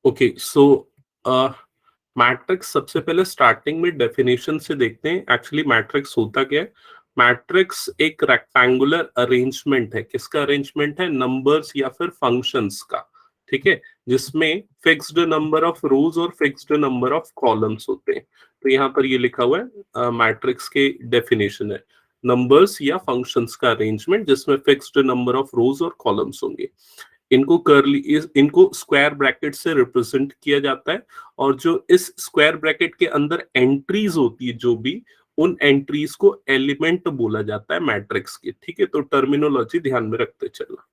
Okay, सो matrix सबसे पहले starting में डेफिनेशन से देखते हैं एक्चुअली मैट्रिक्स होता क्या है। मैट्रिक्स एक रेक्टेंगुलर अरेंजमेंट है। किसका अरेंजमेंट है? नंबर्स या फिर फंक्शंस का। ठीक है, जिसमें फिक्स्ड नंबर ऑफ रोज और फिक्स्ड नंबर ऑफ कॉलम्स होते हैं। तो यहाँ पर ये लिखा हुआ है मैट्रिक्स के डेफिनेशन है नंबर्स या फंक्शंस का अरेंजमेंट जिसमें फिक्स्ड नंबर ऑफ रोज और कॉलम्स होंगे। इनको स्क्वायर ब्रैकेट से रिप्रेजेंट किया जाता है और जो इस स्क्वायर ब्रैकेट के अंदर एंट्रीज होती है जो भी उन एंट्रीज को एलिमेंट बोला जाता है मैट्रिक्स के। ठीक है, तो टर्मिनोलॉजी ध्यान में रखते चलना।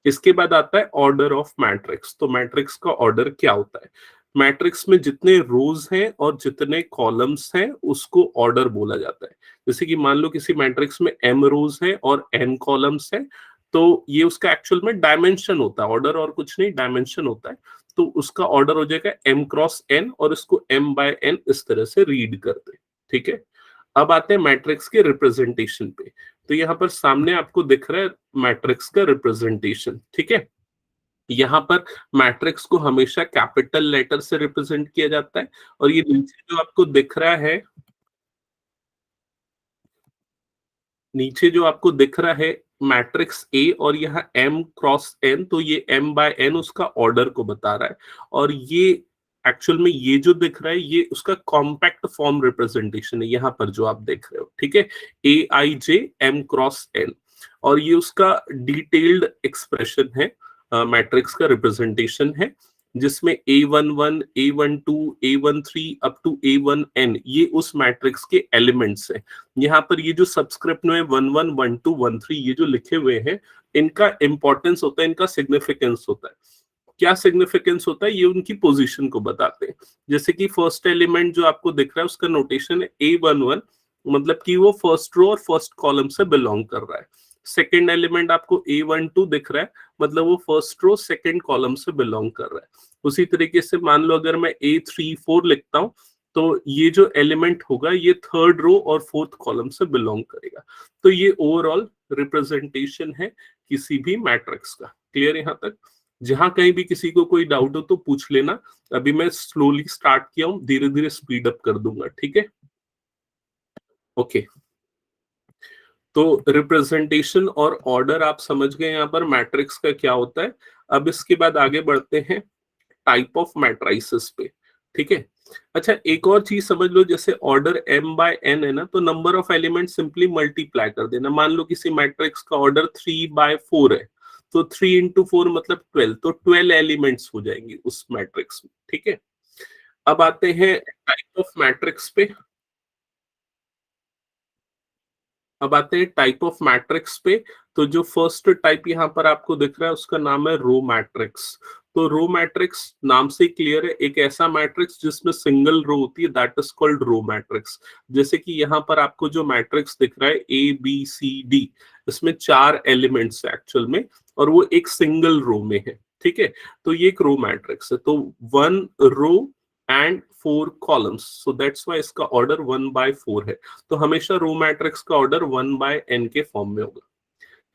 इसके बाद आता है ऑर्डर ऑफ मैट्रिक्स। तो मैट्रिक्स का ऑर्डर क्या होता है? मैट्रिक्स में जितने रोज हैं और जितने कॉलम्स हैं उसको ऑर्डर बोला जाता है। जैसे कि मान लो किसी मैट्रिक्स में m रोज है और n कॉलम्स है, तो ये उसका एक्चुअल में डायमेंशन होता है। ऑर्डर और कुछ नहीं, डायमेंशन होता है। तो उसका ऑर्डर हो जाएगा m क्रॉस n और इसको m बाय n इस तरह से रीड करते हैं। ठीक है, अब आते हैं मैट्रिक्स के रिप्रेजेंटेशन पे। तो यहाँ पर सामने आपको दिख रहा है मैट्रिक्स का रिप्रेजेंटेशन। ठीक है, यहाँ पर मैट्रिक्स को हमेशा कैपिटल लेटर से रिप्रेजेंट किया जाता है और ये नीचे जो आपको दिख रहा है, नीचे जो आपको दिख रहा है मैट्रिक्स ए और यहाँ m क्रॉस n, तो ये m बाय n उसका ऑर्डर को बता रहा है। और ये एक्चुअल में ये जो दिख रहा है ये उसका कॉम्पैक्ट फॉर्म रिप्रेजेंटेशन है, यहाँ पर जो आप देख रहे हो। ठीक है, ए I J m cross n, और ये उसका डिटेल्ड एक्सप्रेशन है, मैट्रिक्स का रिप्रेजेंटेशन है जिसमें A11, A12, A13 up to A1n ये उस मैट्रिक्स के एलिमेंट्स हैं। यहाँ पर ये जो सबस्क्रिप्ट में 11, 12, 13 ये जो लिखे हुए हैं इनका इंपॉर्टेंस होता है, इनका सिग्निफिकेंस होता है। क्या सिग्निफिकेंस होता है? ये उनकी पोजीशन को बताते हैं। जैसे कि फर्स्ट एलिमेंट जो आपको दिख रहा है उसका नोटेशन है A11, मतलब कि वो फर्स्ट रो और फर्स्ट कॉलम से बिलोंग कर रहा है। सेकेंड एलिमेंट आपको A12 दिख रहा है, मतलब वो फर्स्ट रो सेकेंड कॉलम से बिलोंग कर रहा है। उसी तरीके से मान लो अगर मैं A34 लिखता हूँ तो ये जो एलिमेंट होगा ये थर्ड रो और फोर्थ कॉलम से बिलोंग करेगा। तो ये ओवरऑल रिप्रेजेंटेशन है किसी भी मैट्रिक्स का। क्लियर यहाँ तक? जहां कहीं भी किसी को कोई डाउट हो तो पूछ लेना। अभी मैं स्लोली स्टार्ट किया हूं, धीरे धीरे स्पीड अप कर दूंगा। ठीक है, ओके। तो रिप्रेजेंटेशन और ऑर्डर आप समझ गए यहाँ पर मैट्रिक्स का क्या होता है। अब इसके बाद आगे बढ़ते हैं टाइप ऑफ मैट्राइसेस पे। ठीक है, अच्छा एक और चीज समझ लो, जैसे ऑर्डर m बाय n है ना, तो number of element simply multiply कर देना। मान लो किसी मैट्रिक्स का ऑर्डर 3/4 है, तो 3 × 4 मतलब 12, तो 12 एलिमेंट्स हो जाएंगे उस मैट्रिक्स में। ठीक है, अब आते हैं टाइप ऑफ मैट्रिक्स पे। अब आते हैं टाइप ऑफ मैट्रिक्स पे। तो जो फर्स्ट टाइप यहाँ पर आपको दिख रहा है उसका नाम है रो मैट्रिक्स। तो रो मैट्रिक्स नाम से क्लियर है, एक ऐसा मैट्रिक्स जिसमें सिंगल रो होती है, that is called row matrix. जैसे कि यहाँ पर आपको जो मैट्रिक्स दिख रहा है ABCD, इसमें 4 एलिमेंट्स है एक्चुअल में और वो एक सिंगल रो में है। ठीक है, तो ये एक रो मैट्रिक्स है। तो 1 row and 4 columns, so that's why इसका ऑर्डर 1/4 है। तो हमेशा रो मैट्रिक्स का ऑर्डर 1/n के फॉर्म में होगा।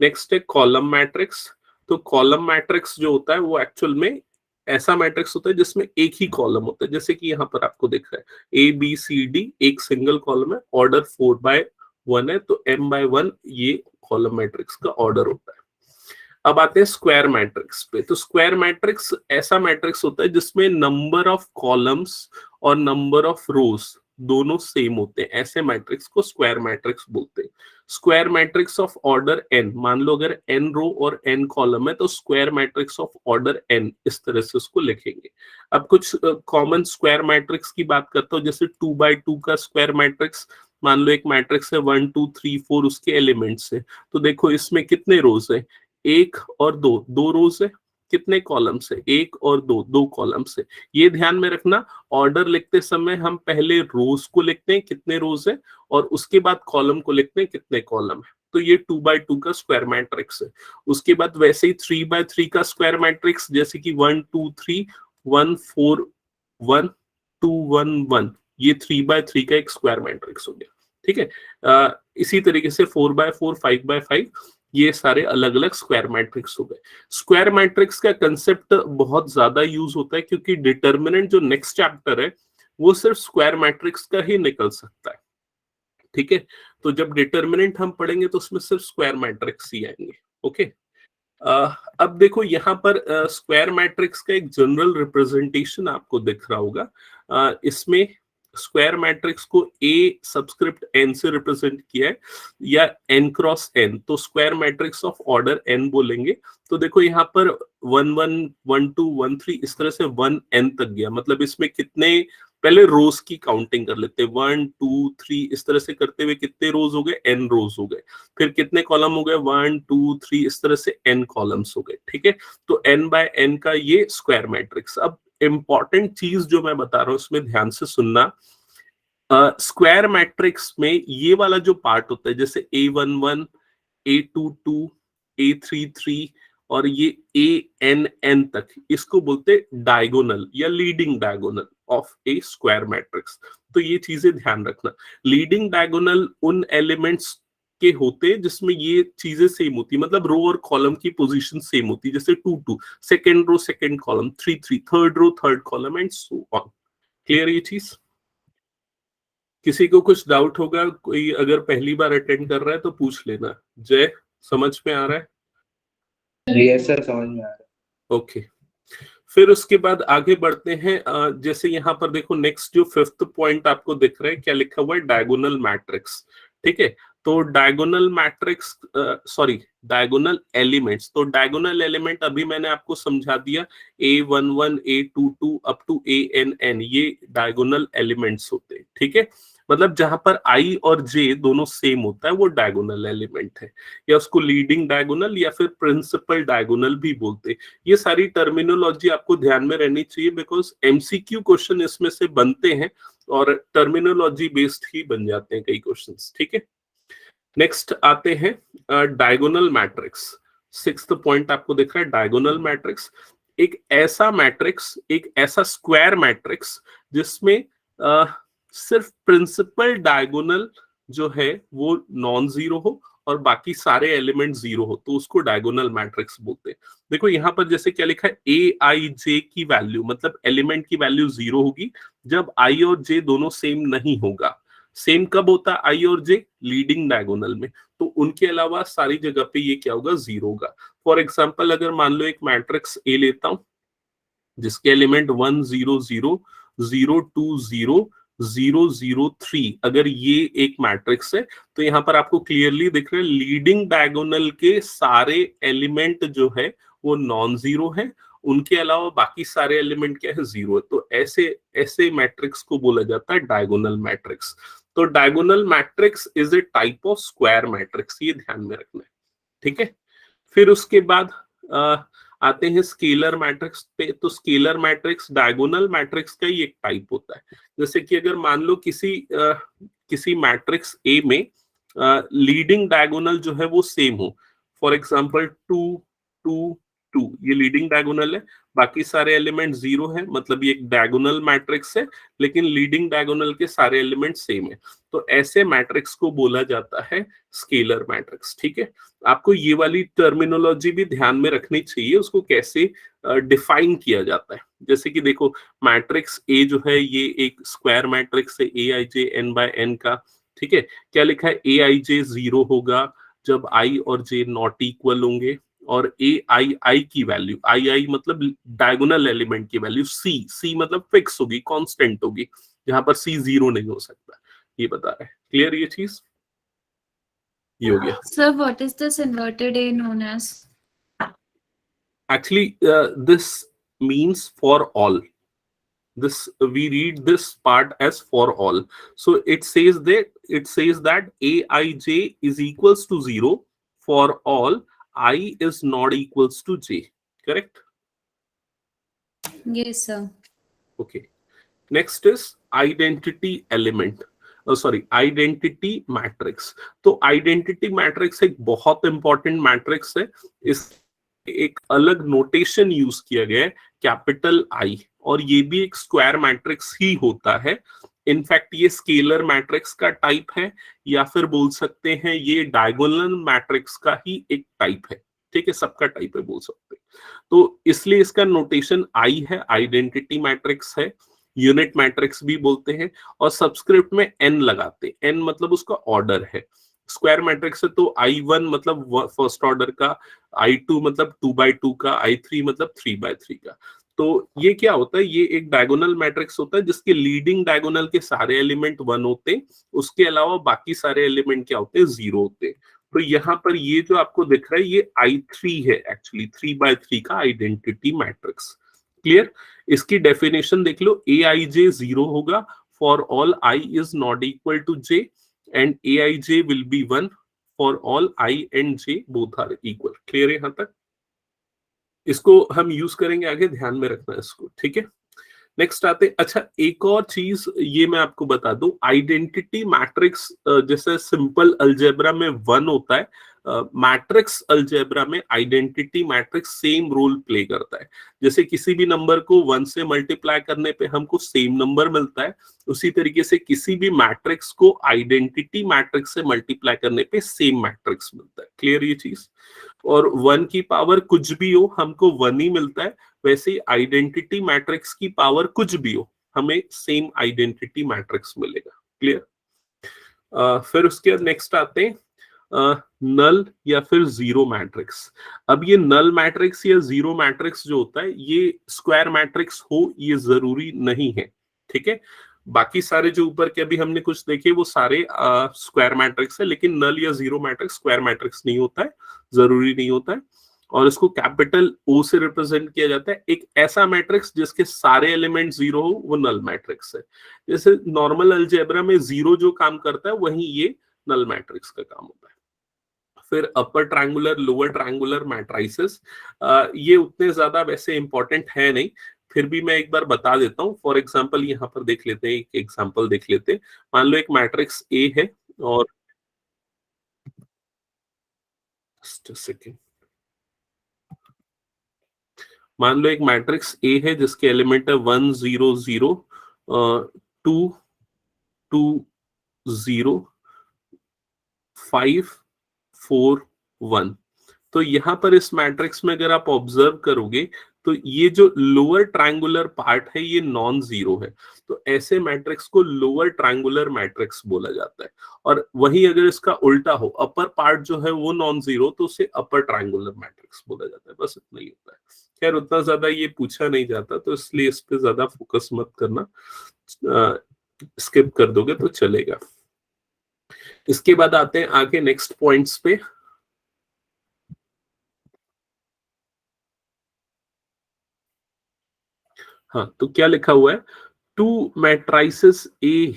नेक्स्ट है कॉलम मैट्रिक्स। तो कॉलम मैट्रिक्स जो होता है वो एक्चुअल में ऐसा मैट्रिक्स होता है जिसमें एक ही कॉलम होता है। जैसे कि यहाँ पर आपको दिख रहा है ABCD एक सिंगल कॉलम है, ऑर्डर 4/1 है, तो m/1 ये कॉलम मैट्रिक्स का ऑर्डर होता है। अब आते हैं स्क्वायर मैट्रिक्स पे। तो स्क्वायर मैट्रिक्स ऐसा मैट्रिक्स होता है जिसमें नंबर ऑफ कॉलम्स और नंबर ऑफ रोज दोनों सेम होते हैं, ऐसे मैट्रिक्स को स्क्वायर मैट्रिक्स बोलते हैं। Square matrix of order n, मान लो अगर n रो और n कॉलम है तो square matrix of order n, इस तरह से उसको लिखेंगे। अब कुछ कॉमन स्क्वायर मैट्रिक्स की बात करता हूँ, जैसे 2/2 का स्क्वायर मैट्रिक्स। मान लो एक मैट्रिक्स है 1 2 3 4 उसके एलिमेंट्स है, तो देखो इसमें कितने रोज है? एक और दो, दो रोज है। कितने कॉलम्स है? एक और दो, दो कॉलम्स है। ये ध्यान में रखना, ऑर्डर लिखते समय हम पहले रोज को लिखते हैं कितने रोज है और उसके बाद कॉलम को लिखते हैं कितने कॉलम है। तो ये 2/2 का स्क्वायर मैट्रिक्स है। उसके बाद वैसे ही 3/3 का स्क्वायर मैट्रिक्स, जैसे कि 1 2 3 1 4 1 2 1 1, ये 3/3 का एक स्क्वायर मैट्रिक्स हो गया। ठीक है, इसी तरीके से 4/4 5/5 ये सारे अलग अलग स्क्वायर मैट्रिक्स हो गए। स्क्वायर मैट्रिक्स का कंसेप्ट बहुत ज्यादा यूज होता है क्योंकि डिटर्मिनेंट जो नेक्स्ट चैप्टर है वो सिर्फ स्क्वायर मैट्रिक्स का ही निकल सकता है, ठीक है। तो जब डिटर्मिनेंट हम पढ़ेंगे तो उसमें सिर्फ स्क्वायर मैट्रिक्स ही आएंगे। ओके, अब देखो यहाँ पर स्क्वायर मैट्रिक्स का एक जनरल रिप्रेजेंटेशन आपको दिख रहा होगा। इसमें स्क्वायर मैट्रिक्स को ए सब्सक्रिप्ट एन से रिप्रेजेंट किया है या एन क्रॉस एन, तो square matrix of order N बोलेंगे। तो देखो यहाँ पर 1 1 1 2 1 3 इस तरह से 1 एन तक गया, मतलब इसमें कितने, पहले रोज की काउंटिंग कर लेते हैं, 1 2 3 इस तरह से करते हुए कितने रोज हो गए, एन रोज हो गए। फिर कितने कॉलम हो गए, 1 2 3 इस तरह से एन कॉलम्स हो गए, ठीक है। तो एन बाय एन का ये स्क्वायर मैट्रिक्स। अब इंपॉर्टेंट चीज जो मैं बता रहा हूं उसमें ध्यान से सुनना, स्क्वायर मैट्रिक्स में ये वाला जो पार्ट होता है जैसे A11 A22 A33 और ये ANN तक, इसको बोलते हैं डायगोनल या leading diagonal of A square matrix. तो ये चीजें ध्यान रखना, लीडिंग डायगोनल उन एलिमेंट्स के होते जिसमें ये चीजें सेम होती, मतलब रो और कॉलम की पोजीशन सेम होती, जैसे 2 2 second row second column, 3 3 third row third column and so on. Clear ये चीज? किसी को कुछ डाउट होगा, कोई अगर पहली बार अटेंड कर रहा है तो पूछ लेना। जय, समझ में आ रहा है? यस सर, समझ में आ रहा है। ओके, फिर उसके बाद आगे बढ़ते हैं। जैसे यहाँ पर देखो नेक्स्ट जो 5th पॉइंट आपको दिख रहा है, क्या लिखा हुआ है, डायगोनल मैट्रिक्स, ठीक है। तो diagonal matrix, sorry diagonal elements, तो डायगोनल एलिमेंट अभी मैंने आपको समझा दिया, A11 A22 up to ANN ये डायगोनल एलिमेंट्स होते हैं, ठीक है। मतलब जहां पर I और J दोनों सेम होता है वो डायगोनल एलिमेंट है, या उसको लीडिंग डायगोनल या फिर प्रिंसिपल डायगोनल भी बोलते हैं। ये सारी टर्मिनोलॉजी आपको ध्यान में रहनी चाहिए बिकॉज एमसीक्यू क्वेश्चन इसमें से बनते हैं और टर्मिनोलॉजी बेस्ड ही बन जाते हैं कई क्वेश्चंस, ठीक है। नेक्स्ट आते हैं डायगोनल मैट्रिक्स। 6th पॉइंट आपको दिख रहा है डायगोनल मैट्रिक्स, एक ऐसा मैट्रिक्स, एक ऐसा स्क्वायर मैट्रिक्स जिसमें सिर्फ प्रिंसिपल डायगोनल जो है वो नॉन जीरो हो और बाकी सारे एलिमेंट जीरो हो, तो उसको डायगोनल मैट्रिक्स बोलते हैं। देखो यहाँ पर जैसे क्या लिखा है, ए आई जे की वैल्यू, मतलब एलिमेंट की वैल्यू जीरो होगी जब आई और जे दोनों सेम नहीं होगा। सेम कब होता है आई और जे? लीडिंग डायगोनल में। तो उनके अलावा सारी जगह पे ये क्या होगा, जीरो होगा। फॉर एग्जाम्पल अगर मान लो एक मैट्रिक्स ए लेता हूं जिसके एलिमेंट 1 0 0 0 2 0 0 0 3, अगर ये एक मैट्रिक्स है तो यहाँ पर आपको क्लियरली दिख रहा है लीडिंग डायगोनल के सारे एलिमेंट जो है वो नॉन जीरो है, उनके अलावा बाकी सारे एलिमेंट क्या है, जीरो है। तो ऐसे ऐसे मैट्रिक्स को बोला जाता है डायगोनल मैट्रिक्स। तो diagonal matrix is a type of square matrix, ये ध्यान में रखना है, ठीक है। फिर उसके बाद आते हैं स्केलर मैट्रिक्स पे। तो स्केलर मैट्रिक्स डायगोनल मैट्रिक्स का ही एक टाइप होता है। जैसे कि अगर मान लो किसी मैट्रिक्स ए में लीडिंग डायगोनल जो है वो सेम हो, फॉर एग्जांपल 2 2 2, ये लीडिंग डायगोनल है, बाकी सारे एलिमेंट जीरो है, मतलब ये एक डायगोनल मैट्रिक्स है लेकिन लीडिंग डायगोनल के सारे एलिमेंट सेम है। तो ऐसे मैट्रिक्स को बोला जाता है स्केलर मैट्रिक्स, ठीक है। आपको ये वाली टर्मिनोलॉजी भी ध्यान में रखनी चाहिए, उसको कैसे डिफाइन किया जाता है। जैसे कि देखो मैट्रिक्स ए जो है ये एक स्क्वायर मैट्रिक्स है, ए I J N bye N का, ठीक है। क्या लिखा है, ए आई जे जीरो होगा जब आई और जे नॉट इक्वल होंगे, और ए आई आई की वैल्यू, आई आई मतलब डायगोनल एलिमेंट की वैल्यू, सी सी मतलब फिक्स होगी, कांस्टेंट होगी, जहां पर सी जीरो नहीं हो सकता, ये बता रहा है। क्लियर ये चीज? ये हो गया। Sir, what is this inverted A known as? Actually, this means for all. This we read this part as for all. So it says that aij is equals to 0 for all I is not equals to j. Correct? Yes, sir. Okay. Next is identity element. Sorry identity matrix. तो identity matrix एक बहुत important matrix है। इस एक अलग notation use किया गया है, कैपिटल आई, और ये भी एक स्क्वायर मैट्रिक्स ही होता है। इनफैक्ट ये स्केलर मैट्रिक्स का टाइप है, या फिर बोल सकते हैं ये डायगोनल मैट्रिक्स का ही एक टाइप है। ठीक है, सबका टाइप है बोल सकते हैं। तो इसलिए इसका नोटेशन आई है, आइडेंटिटी मैट्रिक्स है, यूनिट मैट्रिक्स भी बोलते हैं, और सबस्क्रिप्ट में एन लगाते। एन मतलब उसका ऑर्डर है। स्क्वायर मैट्रिक्स है तो I1 मतलब फर्स्ट ऑर्डर का, I2 मतलब 2/2 का, I3 मतलब 3/3 का। तो ये क्या होता है, ये एक डायगोनल मैट्रिक्स होता है जिसके लीडिंग डायगोनल के सारे एलिमेंट 1 होते हैं, उसके अलावा बाकी सारे एलिमेंट क्या होते हैं, 0 होते हैं। तो यहाँ पर ये जो आपको दिख रहा है ये I3 है, एक्चुअली 3/3 का आइडेंटिटी मैट्रिक्स। क्लियर? इसकी डेफिनेशन देख लो, Aij 0 होगा for all I is not equal to J, and Aij will be 1 for all I and J both are equal. Clear है यहाँ तक? इसको हम यूज करेंगे आगे, ध्यान में रखना इसको, ठीक है। नेक्स्ट आते, अच्छा एक और चीज ये मैं आपको बता दूं, आइडेंटिटी मैट्रिक्स जैसे सिंपल अलजेब्रा में 1 होता है, मैट्रिक्स अलजेब्रा में identity matrix same role play करता है। जैसे किसी भी नंबर को 1 से मल्टीप्लाई करने पे हमको सेम नंबर मिलता है, उसी तरीके से किसी भी मैट्रिक्स को आइडेंटिटी मैट्रिक्स से मल्टीप्लाई करने पे सेम मैट्रिक्स मिलता है। क्लियर ये चीज? और 1 की पावर कुछ भी हो हमको 1 ही मिलता है, वैसे ही आइडेंटिटी मैट्रिक्स की पावर कुछ भी हो हमें सेम आइडेंटिटी मैट्रिक्स मिलेगा। क्लियर? फिर उसके बाद नेक्स्ट आते हैं नल या फिर जीरो मैट्रिक्स। अब ये नल मैट्रिक्स या जीरो मैट्रिक्स जो होता है ये स्क्वायर मैट्रिक्स हो ये जरूरी नहीं है। ठीक है, बाकी सारे जो ऊपर के अभी हमने कुछ देखे वो सारे स्क्वायर मैट्रिक्स है, लेकिन नल या जीरो मैट्रिक्स स्क्वायर मैट्रिक्स नहीं होता है, जरूरी नहीं होता है। और इसको कैपिटल O से रिप्रेजेंट किया जाता है। एक ऐसा मैट्रिक्स जिसके सारे एलिमेंट जीरो हो वो नल मैट्रिक्स है। जैसे नॉर्मल अलजेब्रा में जीरो जो काम करता है वही ये नल मैट्रिक्स का काम होता है। फिर upper triangular lower triangular matrices, ये उतने ज्यादा वैसे इंपॉर्टेंट है नहीं, फिर भी मैं एक बार बता देता हूँ। फॉर एग्जांपल यहाँ पर देख लेते हैं, एक एग्जांपल देख लेते हैं। मान लो एक मैट्रिक्स A है और सेकेंड, मान लो एक मैट्रिक्स A है जिसके एलिमेंट है 1 0 0 2 2 0 5 4 1। तो यहां पर इस मैट्रिक्स में अगर आप ऑब्जर्व करोगे तो ये जो लोअर ट्रायंगुलर पार्ट है ये नॉन जीरो है, तो ऐसे मैट्रिक्स को लोअर ट्रायंगुलर मैट्रिक्स बोला जाता है। और वहीं अगर इसका उल्टा हो, अपर पार्ट जो है वो नॉन जीरो, तो उसे अपर ट्रायंगुलर मैट्रिक्स बोला जाता है। बस इतना ही होता है। खैर उतना ज्यादा ये पूछा नहीं जाता, तो इसलिए इस पे ज्यादा फोकस मत करना, स्किप कर दोगे तो चलेगा। इसके बाद आते हैं आगे नेक्स्ट पॉइंट्स पे। हाँ, तो क्या लिखा हुआ है, टू मैट्रिसेस ए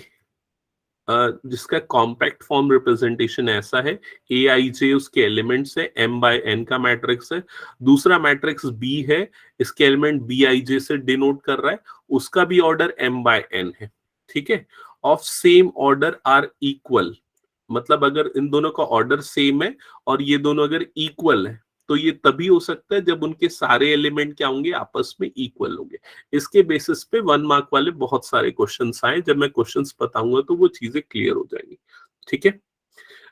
जिसका कॉम्पैक्ट फॉर्म रिप्रेजेंटेशन ऐसा है, Aij उसके एलिमेंट्स है, M/n का मैट्रिक्स है। दूसरा मैट्रिक्स B है, इसके एलिमेंट Bij से डिनोट कर रहा है, उसका भी ऑर्डर M/n है। ठीक है, of same order are equal, मतलब अगर इन दोनों का ऑर्डर सेम है और ये दोनों अगर इक्वल है तो ये तभी हो सकता है जब उनके सारे एलिमेंट क्या होंगे, आपस में इक्वल होंगे। इसके बेसिस पे 1 मार्क वाले बहुत सारे क्वेश्चंस आए, जब मैं क्वेश्चंस बताऊंगा तो वो चीजें क्लियर हो जाएंगी। ठीक है,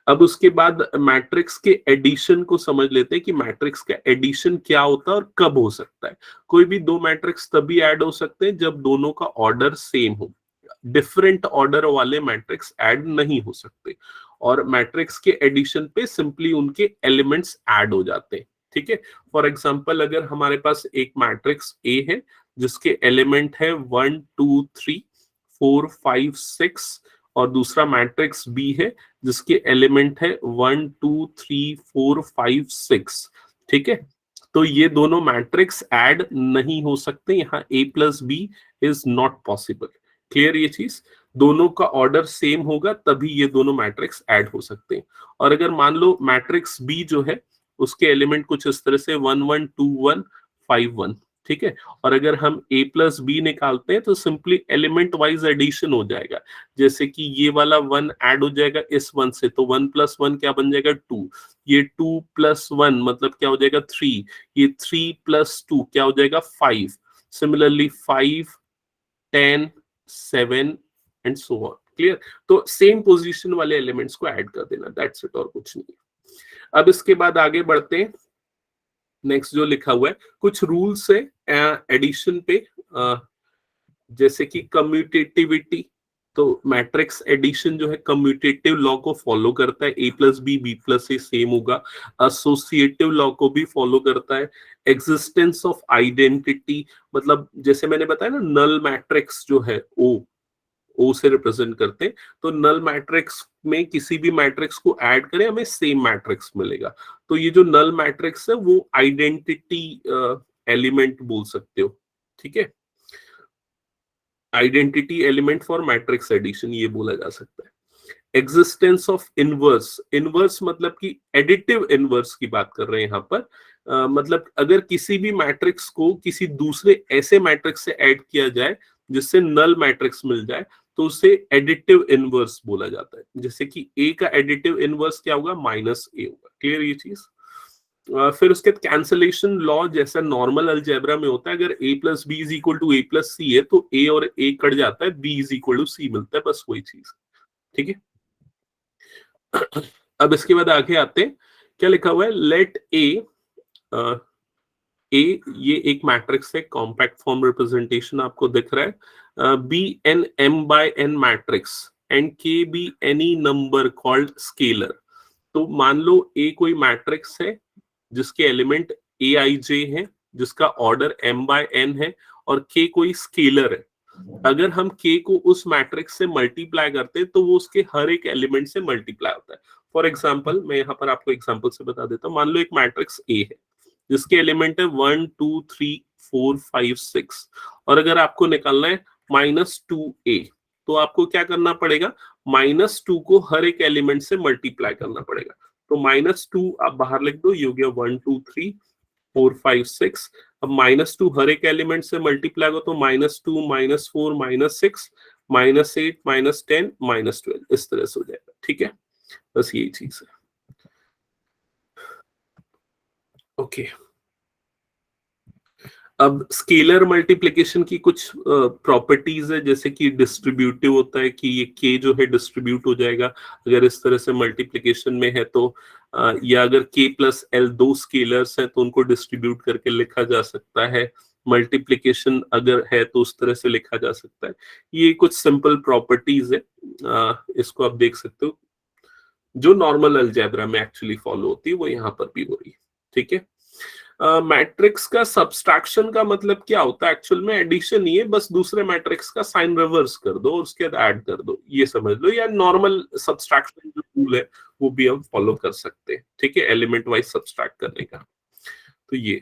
अब उसके बाद मैट्रिक्स के एडिशन को समझ लेते हैं कि मैट्रिक्स का एडिशन क्या होता है और कब हो सकता है। कोई भी दो मैट्रिक्स तभी ऐड हो सकते हैं जब दोनों का ऑर्डर सेम हो, डिफरेंट ऑर्डर वाले मैट्रिक्स ऐड नहीं हो सकते। और मैट्रिक्स के एडिशन पे सिंपली उनके एलिमेंट्स ऐड हो जाते हैं। ठीक है, फॉर एग्जांपल अगर हमारे पास एक मैट्रिक्स A है जिसके एलिमेंट है 1 2 3 4 5 6, और दूसरा मैट्रिक्स B है जिसके एलिमेंट है 1 2 3 4 5 6। ठीक है, तो ये दोनों मैट्रिक्स ऐड नहीं हो सकते, यहाँ A+B is not possible. Clear ये चीज? दोनों का ऑर्डर सेम होगा तभी ये दोनों मैट्रिक्स ऐड हो सकते हैं। और अगर मान लो मैट्रिक्स B जो है उसके एलिमेंट कुछ इस तरह से 1 1 2 1 5 1। ठीक है, और अगर हम A+B निकालते हैं तो सिंपली एलिमेंट वाइज एडिशन हो जाएगा। जैसे कि ये वाला 1 ऐड हो जाएगा इस 1 से, तो 1 + 1 क्या बन जाएगा 2, ये 2 + 1 मतलब क्या हो जाएगा 3, ये 3 + 2 क्या हो जाएगा 5। Similarly 5 10 7 and so on. Clear? तो सेम पोजीशन वाले एलिमेंट्स को ऐड कर देना, दैट्स इट, और कुछ नहीं। अब इसके बाद आगे बढ़ते हैं। नेक्स्ट जो लिखा हुआ है, कुछ रूल्स है एडिशन पे, जैसे कि कम्यूटेटिविटी। तो मैट्रिक्स एडिशन जो है कम्यूटेटिव लॉ को फॉलो करता है, a plus B B plus A same होगा। एसोसिएटिव लॉ को भी फॉलो करता है। एग्जिस्टेंस ऑफ आइडेंटिटी, मतलब जैसे मैंने बताया ना, नल मैट्रिक्स जो है ओ से रिप्रेजेंट करते हैं, तो नल मैट्रिक्स में किसी भी मैट्रिक्स को ऐड करें हमें सेम मैट्रिक्स मिलेगा। तो ये जो नल मैट्रिक्स है वो आइडेंटिटी एलिमेंट बोल सकते हो, ठीक है। Identity element for matrix addition ये बोला जा सकता है। एग्जिस्टेंस ऑफ इनवर्स, इनवर्स मतलब कि एडिटिव इनवर्स की बात कर रहे हैं यहाँ पर। मतलब अगर किसी भी मैट्रिक्स को किसी दूसरे ऐसे मैट्रिक्स से ऐड किया जाए जिससे नल मैट्रिक्स मिल जाए, तो उसे एडिटिव इनवर्स बोला जाता है। जैसे कि ए का एडिटिव इनवर्स क्या होगा? माइनस ए होगा। क्लियर ये चीज? फिर उसके कैंसलेशन लॉ जैसा नॉर्मल अलजेब्रा में होता है, अगर a plus B is equal to A plus C है तो a और a कट जाता है, b is equal to C मिलता है, बस वही चीज, ठीक है। अब इसके बाद आगे आते हैं, क्या लिखा हुआ है? लेट ए ये एक मैट्रिक्स है, कॉम्पैक्ट फॉर्म रिप्रेजेंटेशन आपको दिख रहा है। Be an m by n matrix and k be any number called scalar. तो मान लो a कोई मैट्रिक्स है जिसके एलिमेंट ए आई जे है, जिसका ऑर्डर m by n है, और k कोई स्केलर है। अगर हम k को उस मैट्रिक्स से मल्टीप्लाई करते हैं तो वो उसके हर एक एलिमेंट से मल्टीप्लाई होता है। फॉर एग्जाम्पल, मैं यहाँ पर आपको एग्जाम्पल से बता देता हूँ। मान लो एक मैट्रिक्स A है जिसके एलिमेंट है 1 2 3 4 5 6, और अगर आपको निकालना है -2a, तो आपको क्या करना पड़ेगा? -2 को हर एक एलिमेंट से मल्टीप्लाई करना पड़ेगा। तो -2 आप बाहर लिख दो, ये हो गया 1 2 3 4 5 6। अब -2 हर एक एलिमेंट से मल्टीप्लाई हो तो -2 -4 -6 -8 -10 -12, इस तरह से हो जाएगा, ठीक है। बस यही चीज है, ओके। अब स्केलर मल्टीप्लिकेशन की कुछ प्रॉपर्टीज है, जैसे कि डिस्ट्रीब्यूटिव होता है, कि ये k जो है डिस्ट्रीब्यूट हो जाएगा अगर इस तरह से मल्टीप्लिकेशन में है तो, या अगर k प्लस l दो स्केलर्स हैं तो उनको डिस्ट्रीब्यूट करके लिखा जा सकता है। मल्टीप्लिकेशन अगर है तो उस तरह से लिखा जा सकता है। ये कुछ सिंपल प्रॉपर्टीज है, इसको आप देख सकते हो, जो नॉर्मल अलजेब्रा में एक्चुअली फॉलो होती है वो यहाँ पर भी हो रही है, ठीक है। मैट्रिक्स का सब्सट्रैक्शन का मतलब क्या होता है? एक्चुअल में एडिशन ही है, बस दूसरे मैट्रिक्स का साइन रिवर्स कर दो और उसके बाद ऐड कर दो, ये समझ लो। या नॉर्मल सब्सट्रैक्शन जो रूल है वो भी हम फॉलो कर सकते हैं, ठीक है, एलिमेंट वाइज सब्सट्रैक्ट करने का। तो ये,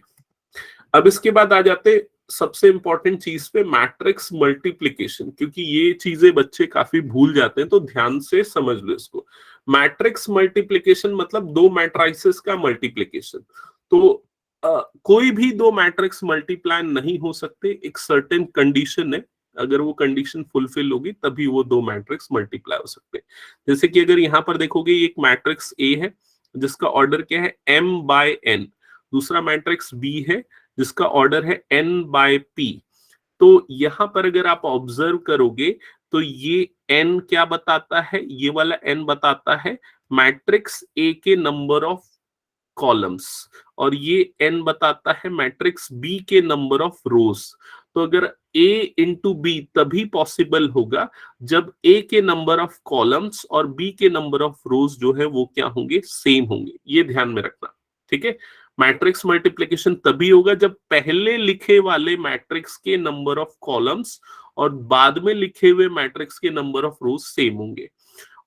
अब इसके बाद आ जाते सबसे इंपॉर्टेंट चीज पे, मैट्रिक्स मल्टीप्लिकेशन, क्योंकि ये चीजें बच्चे काफी भूल जाते हैं, तो ध्यान से समझ लो इसको। मैट्रिक्स मल्टीप्लिकेशन मतलब दो मैट्रिसेस का मल्टीप्लिकेशन। तो कोई भी दो मैट्रिक्स मल्टीप्लाई नहीं हो सकते, एक सर्टेन कंडीशन है, अगर वो कंडीशन फुलफिल होगी तभी वो दो मैट्रिक्स मल्टीप्लाई हो सकते हैं। जैसे कि अगर यहाँ पर देखोगे, एक मैट्रिक्स ए है जिसका ऑर्डर क्या है? m by n। दूसरा मैट्रिक्स बी है जिसका ऑर्डर है n by p। तो यहां पर अगर आप ऑब्जर्व करोगे तो ये n क्या बताता है? ये वाला n बताता है मैट्रिक्स A के नंबर ऑफ कॉलम्स, और ये n बताता है मैट्रिक्स B के नंबर ऑफ रोज। तो अगर A इंटू बी तभी पॉसिबल होगा जब A के नंबर ऑफ कॉलम्स और B के नंबर ऑफ रोज जो है वो क्या होंगे? सेम होंगे। ये ध्यान में रखना, ठीक है। मैट्रिक्स मल्टीप्लिकेशन तभी होगा जब पहले लिखे वाले मैट्रिक्स के नंबर ऑफ कॉलम्स और बाद में लिखे हुए मैट्रिक्स के नंबर ऑफ रोज सेम होंगे।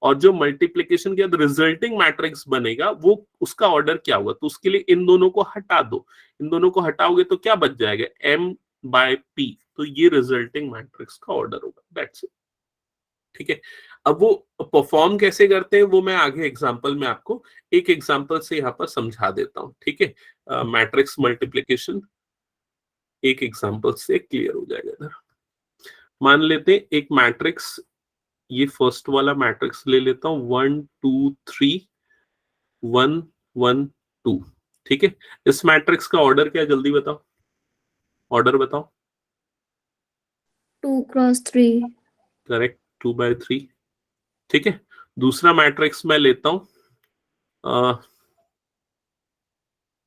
और जो मल्टीप्लिकेशन के बाद रिजल्टिंग मैट्रिक्स बनेगा वो उसका ऑर्डर क्या होगा? तो उसके लिए इन दोनों को हटा दो। इन दोनों को हटाओगे तो क्या बच जाएगा? m by p। तो ये रिजल्टिंग मैट्रिक्स का ऑर्डर होगा, दैट्स इट, ठीक है। अब वो परफॉर्म कैसे करते हैं वो मैं आगे एग्जांपल में आपको एक एग्जांपल से यहाँ पर समझा देता हूँ, ठीक है। मैट्रिक्स मल्टीप्लिकेशन एक एग्जांपल से क्लियर हो जाएगा इधर। मान लेते हैं एक मैट्रिक्स, ये फर्स्ट वाला मैट्रिक्स ले लेता हूं, 1 2 3 1 1 2, ठीक है। इस मैट्रिक्स का ऑर्डर क्या है? जल्दी बताओ, ऑर्डर बताओ। 2 cross 3। करेक्ट, 2/3, ठीक है। दूसरा मैट्रिक्स मैं लेता हूं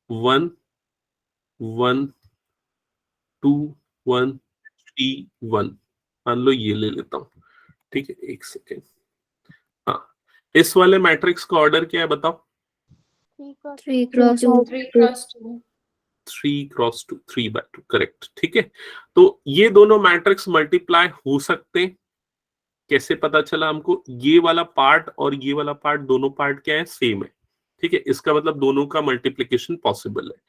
1 1 2 1 3 1, मान लो ये ले लेता हूं, ठीक है। एक सेकेंड, हाँ, इस वाले मैट्रिक्स का ऑर्डर क्या है बताओ? 3 cross 2. 3x2, 3/2, करेक्ट, ठीक है। तो ये दोनों मैट्रिक्स मल्टीप्लाई हो सकते हैं। कैसे पता चला हमको? ये वाला पार्ट और ये वाला पार्ट, दोनों पार्ट क्या है? सेम है, ठीक है। इसका मतलब दोनों का मल्टीप्लिकेशन पॉसिबल है।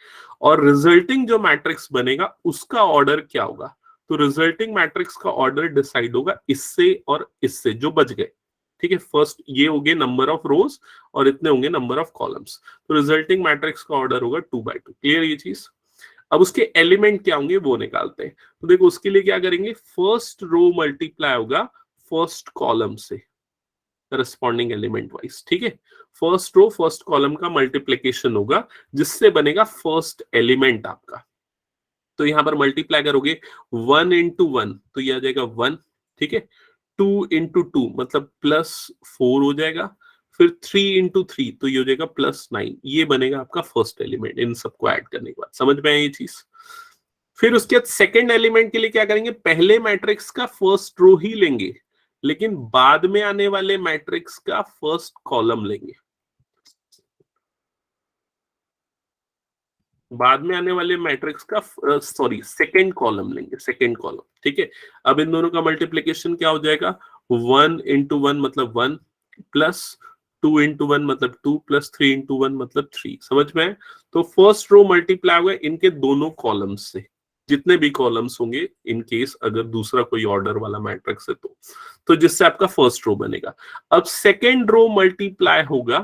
और रिजल्टिंग जो मैट्रिक्स बनेगा उसका ऑर्डर क्या होगा? तो रिजल्टिंग मैट्रिक्स का ऑर्डर डिसाइड होगा इससे और इससे जो बच गए, ठीक है। फर्स्ट ये होंगे नंबर ऑफ रोज और इतने होंगे नंबर ऑफ कॉलम्स। तो रिजल्टिंग मैट्रिक्स का ऑर्डर होगा 2/2। क्लियर ये चीज? अब उसके एलिमेंट क्या होंगे वो निकालते हैं। तो देखो उसके लिए क्या करेंगे, फर्स्ट रो मल्टीप्लाई होगा फर्स्ट कॉलम से करस्पॉन्डिंग एलिमेंट वाइज, ठीक है। फर्स्ट रो फर्स्ट कॉलम का मल्टीप्लिकेशन होगा जिससे बनेगा फर्स्ट एलिमेंट आपका। तो यहां पर मल्टीप्लाई करोगे 1 into 1 तो ये आ जाएगा 1, ठीक है। 2 into 2 मतलब +4 हो जाएगा। फिर 3 into 3 तो ये हो जाएगा +9। ये बनेगा आपका फर्स्ट एलिमेंट इन सबको ऐड करने के बाद। समझ में आया ये चीज? फिर उसके बाद सेकेंड एलिमेंट के लिए क्या करेंगे, पहले मैट्रिक्स का फर्स्ट रो ही लेंगे लेकिन बाद में आने वाले मैट्रिक्स का फर्स्ट कॉलम लेंगे। बाद में आने वाले मैट्रिक्स का सेकेंड कॉलम लेंगे, सेकेंड कॉलम, ठीक है। अब इन दोनों का मल्टीप्लिकेशन क्या हो जाएगा, 1 into 1 मतलब 1 प्लस 2 into 1 मतलब 2 प्लस 3 into 1 मतलब 3। समझ में? तो फर्स्ट रो मल्टीप्लाई हुआ इनके दोनों कॉलम्स से, जितने भी कॉलम्स होंगे इन केस अगर दूसरा कोई ऑर्डर वाला मैट्रिक्स है तो जिससे आपका फर्स्ट रो बनेगा। अब सेकेंड रो मल्टीप्लाई होगा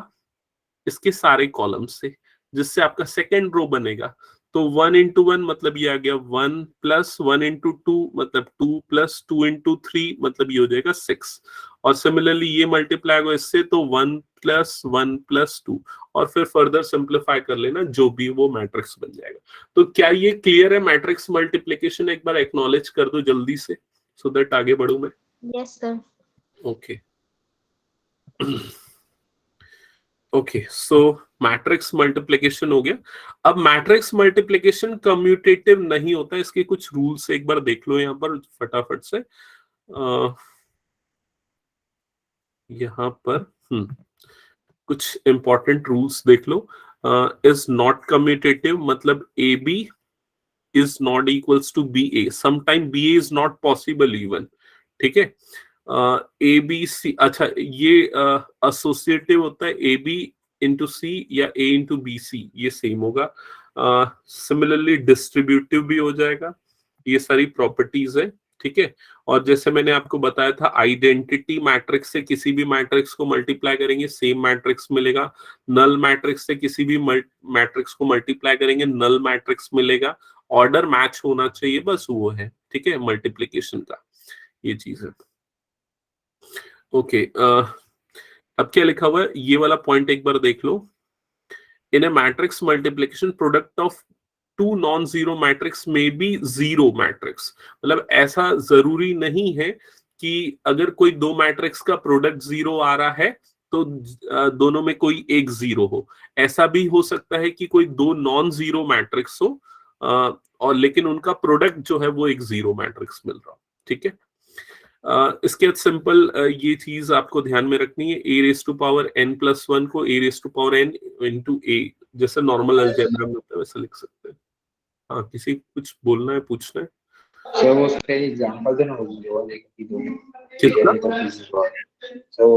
इसके सारे कॉलम्स से जिससे आपका सेकेंड रो बनेगा। तो 1 into 1 मतलब ये आ गया 1 प्लस 1 into 2 मतलब 2 प्लस 2 into 3 मतलब ये हो जाएगा 6। और सिमिलरली ये मल्टीप्लाई होगा इससे तो 1 प्लस 1 प्लस 2 और फिर फर्दर सिंप्लीफाई कर लेना जो भी वो मैट्रिक्स बन जाएगा। तो क्या ये क्लियर है? मैट्रिक्स मल्टीप्लिकेशन एक बार एक्नॉलेज कर दो जल्दी से सो दैट आगे बढ़ूं मैं। Yes sir. ओके ओके, सो मैट्रिक्स मल्टीप्लिकेशन हो गया। अब मैट्रिक्स मल्टीप्लिकेशन कम्यूटेटिव नहीं होता, इसके कुछ रूल्स एक बार देख लो यहाँ पर फटाफट से। यहाँ पर कुछ इंपॉर्टेंट रूल्स देख लो। इज नॉट कम्यूटेटिव मतलब A B is not equals to B A, sometime B A is not possible even, ठीक है। ए बी सी, अच्छा ये एसोसिएटिव होता है ए बी इंटू सी या ए इंटू बी सी, ये सेम होगा। सिमिलरली डिस्ट्रीब्यूटिव भी हो जाएगा। ये सारी प्रॉपर्टीज है, ठीक है। और जैसे मैंने आपको बताया था आइडेंटिटी मैट्रिक्स से किसी भी मैट्रिक्स को मल्टीप्लाई करेंगे सेम मैट्रिक्स मिलेगा। नल मैट्रिक्स से किसी भी मैट्रिक्स को मल्टीप्लाई करेंगे नल मैट्रिक्स मिलेगा। ऑर्डर मैच होना चाहिए, बस वो है, ठीक है, मल्टीप्लिकेशन का ये चीज है। ओके, अब क्या लिखा हुआ है ये वाला पॉइंट एक बार देख लो। In a matrix multiplication product of two non zero matrix may be zero matrix, मतलब ऐसा जरूरी नहीं है कि अगर कोई दो मैट्रिक्स का प्रोडक्ट जीरो आ रहा है तो दोनों में कोई एक जीरो हो। ऐसा भी हो सकता है कि कोई दो नॉन जीरो मैट्रिक्स हो और लेकिन उनका प्रोडक्ट जो है वो एक जीरो मैट्रिक्स मिल रहा हो, ठीक है। इसके बाद सिंपल ये चीज आपको ध्यान में रखनी है, A raise to power n plus 1 को A raise to power n into A, जैसे नॉर्मल अलजेब्रा में होता है वैसे लिख सकते हैं। हाँ, किसी कुछ बोलना है, पूछना है? सर वो उसका एग्जांपल देना होगा कि दोनों किसका? सो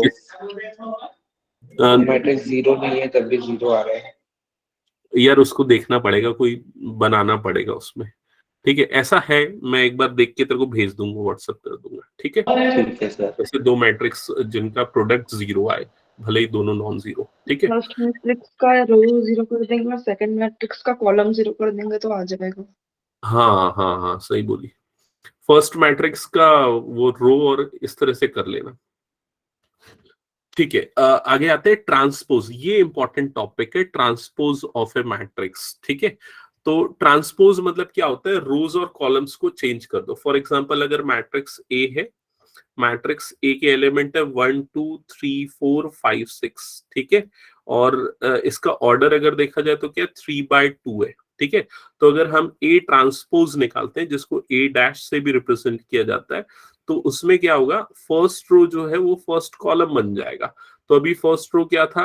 मैट्रिक्स जीरो नहीं है तब भी जीरो आ रहा है यार उसको देखना पड़ेगा, कोई बनाना पड़ेगा उसमें, ठीक है। ऐसा है, मैं एक बार देख के तेरे को भेज दूंगा, व्हाट्सएप कर दूंगा, ठीक है। ठीक है सर। ऐसे दो मैट्रिक्स जिनका प्रोडक्ट जीरो आए, भले ही दोनों नॉन जीरो, ठीक है। फर्स्ट मैट्रिक्स का रो जीरो कर देंगे और सेकंड मैट्रिक्स का कॉलम जीरो कर देंगे तो आ जाएगा। हाँ हाँ हाँ, सही बोली। फर्स्ट मैट्रिक्स का वो रो और इस तरह से कर लेना, ठीक है। आगे आते हैं ट्रांसपोज। ये इंपॉर्टेंट टॉपिक है, ट्रांसपोज ऑफ ए मैट्रिक्स, ठीक है। तो ट्रांसपोज मतलब क्या होता है, रोज और कॉलम्स को चेंज कर दो। फॉर एग्जांपल अगर मैट्रिक्स ए है मैट्रिक्स ए के एलिमेंट है 1 2 3 4 5 6, ठीक है। और इसका ऑर्डर अगर देखा जाए तो क्या 3/2 है, ठीक है। तो अगर हम ए ट्रांसपोज निकालते हैं जिसको ए डैश से भी रिप्रेजेंट किया जाता है, तो उसमें क्या होगा, फर्स्ट रो जो है वो फर्स्ट कॉलम बन जाएगा। तो अभी फर्स्ट रो क्या था,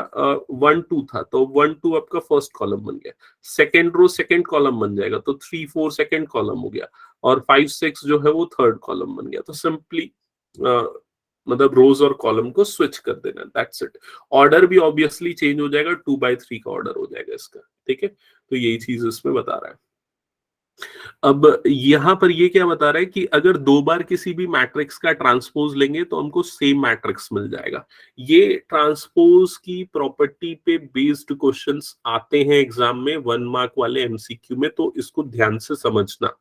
1 2 था, तो 1 2 आपका फर्स्ट कॉलम बन गया। सेकेंड रो सेकेंड कॉलम बन जाएगा, तो 3 4 सेकेंड कॉलम हो गया, और 5 6 जो है वो थर्ड कॉलम बन गया। तो सिंपली मतलब रोज और कॉलम को स्विच कर देना, दैट्स इट। ऑर्डर भी ऑब्वियसली चेंज हो जाएगा, 2/3 का ऑर्डर हो जाएगा इसका, ठीक है। तो यही चीज इसमें बता रहा है। अब यहां पर ये क्या बता रहा है कि अगर 2 बार किसी भी मैट्रिक्स का ट्रांसपोज लेंगे तो हमको सेम मैट्रिक्स मिल जाएगा। ये ट्रांसपोज की प्रॉपर्टी पे बेस्ड क्वेश्चंस आते हैं एग्जाम में, 1 मार्क वाले एमसीक्यू में, तो इसको ध्यान से समझना,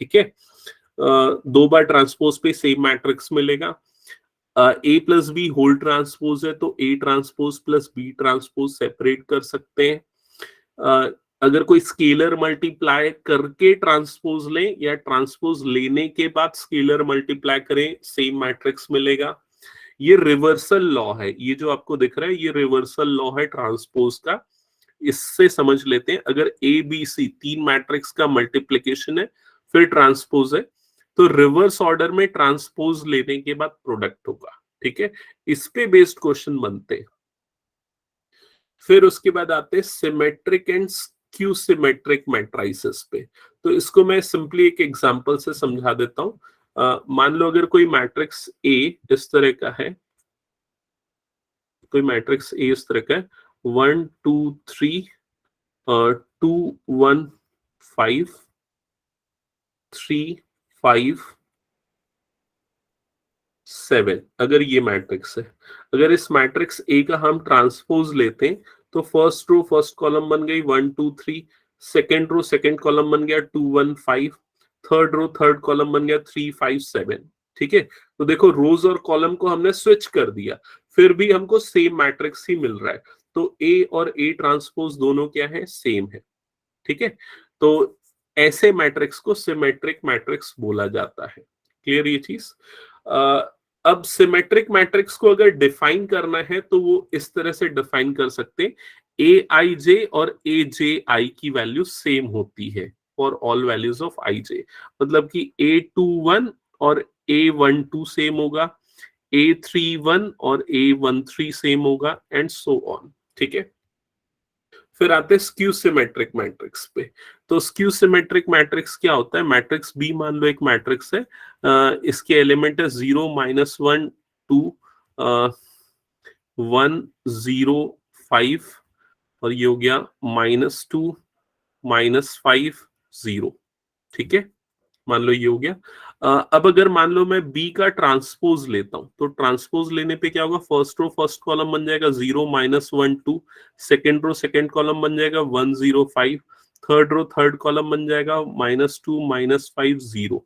ठीक है। 2 बार ट्रांसपोज पे सेम मैट्रिक्स मिलेगा। A plus B whole transpose है तो A transpose plus B transpose separate कर सकते हैं। अगर कोई स्केलर मल्टीप्लाई करके ट्रांसपोज लें या ट्रांसपोज लेने के बाद स्केलर मल्टीप्लाई करें, सेम मैट्रिक्स मिलेगा। ये रिवर्सल लॉ है, ये जो आपको दिख रहा है ये रिवर्सल लॉ है ट्रांसपोज का। इससे समझ लेते हैं, अगर ए बी सी 3 मैट्रिक्स का मल्टीप्लिकेशन है फिर ट्रांसपोज है, तो रिवर्स ऑर्डर में ट्रांसपोज लेने के बाद प्रोडक्ट होगा, ठीक है। इस पे बेस्ड क्वेश्चन बनते हैं। फिर उसके बाद आते हैं symmetric and skew symmetric matrices पे। तो इसको मैं सिंपली एक एग्जांपल से समझा देता हूं। मान लो अगर कोई मैट्रिक्स ए इस तरह का है, कोई मैट्रिक्स ए इस तरह का है, 1 2 3 2 1 5 3 5 7, अगर ये मैट्रिक्स है, अगर इस मैट्रिक्स ए का हम ट्रांसपोज लेते हैं तो फर्स्ट रो फर्स्ट कॉलम बन गई 1 2 3, सेकेंड रो सेकेंड कॉलम बन गया 2 1 5, थर्ड रो थर्ड कॉलम बन गया 3 5 7, ठीक है। तो देखो रोज और कॉलम को हमने स्विच कर दिया, फिर भी हमको सेम मैट्रिक्स ही मिल रहा है। तो ए और ए ट्रांसपोज दोनों क्या है, सेम है, ठीक है। तो ऐसे मैट्रिक्स को सिमेट्रिक मैट्रिक्स बोला जाता है। क्लियर ये चीज। अब सिमेट्रिक मैट्रिक्स को अगर डिफाइन करना है तो वो इस तरह से डिफाइन कर सकते हैं, ए आई जे और ए जे आई की वैल्यू सेम होती है फॉर ऑल वैल्यूज ऑफ आई जे। मतलब कि A21 और A12 सेम होगा, A31 और A13 सेम होगा, एंड सो ऑन, ठीक है। फिर आते हैं स्क्यू सिमेट्रिक मैट्रिक्स पे। तो स्क्यू सिमेट्रिक मैट्रिक्स क्या होता है, मैट्रिक्स बी मान लो एक मैट्रिक्स है, इसके एलिमेंट है 0 -1 2 1 0 5, और ये हो गया -2 -5 0, ठीक है। मान लो ये हो गया। अब अगर मान लो मैं बी का ट्रांसपोज लेता हूं, तो ट्रांसपोज लेने पे क्या होगा, फर्स्ट रो फर्स्ट कॉलम बन जाएगा 0 -1 2, सेकेंड रो सेकेंड कॉलम बन जाएगा 1 0 5, थर्ड रो थर्ड कॉलम बन जाएगा -2 -5 0,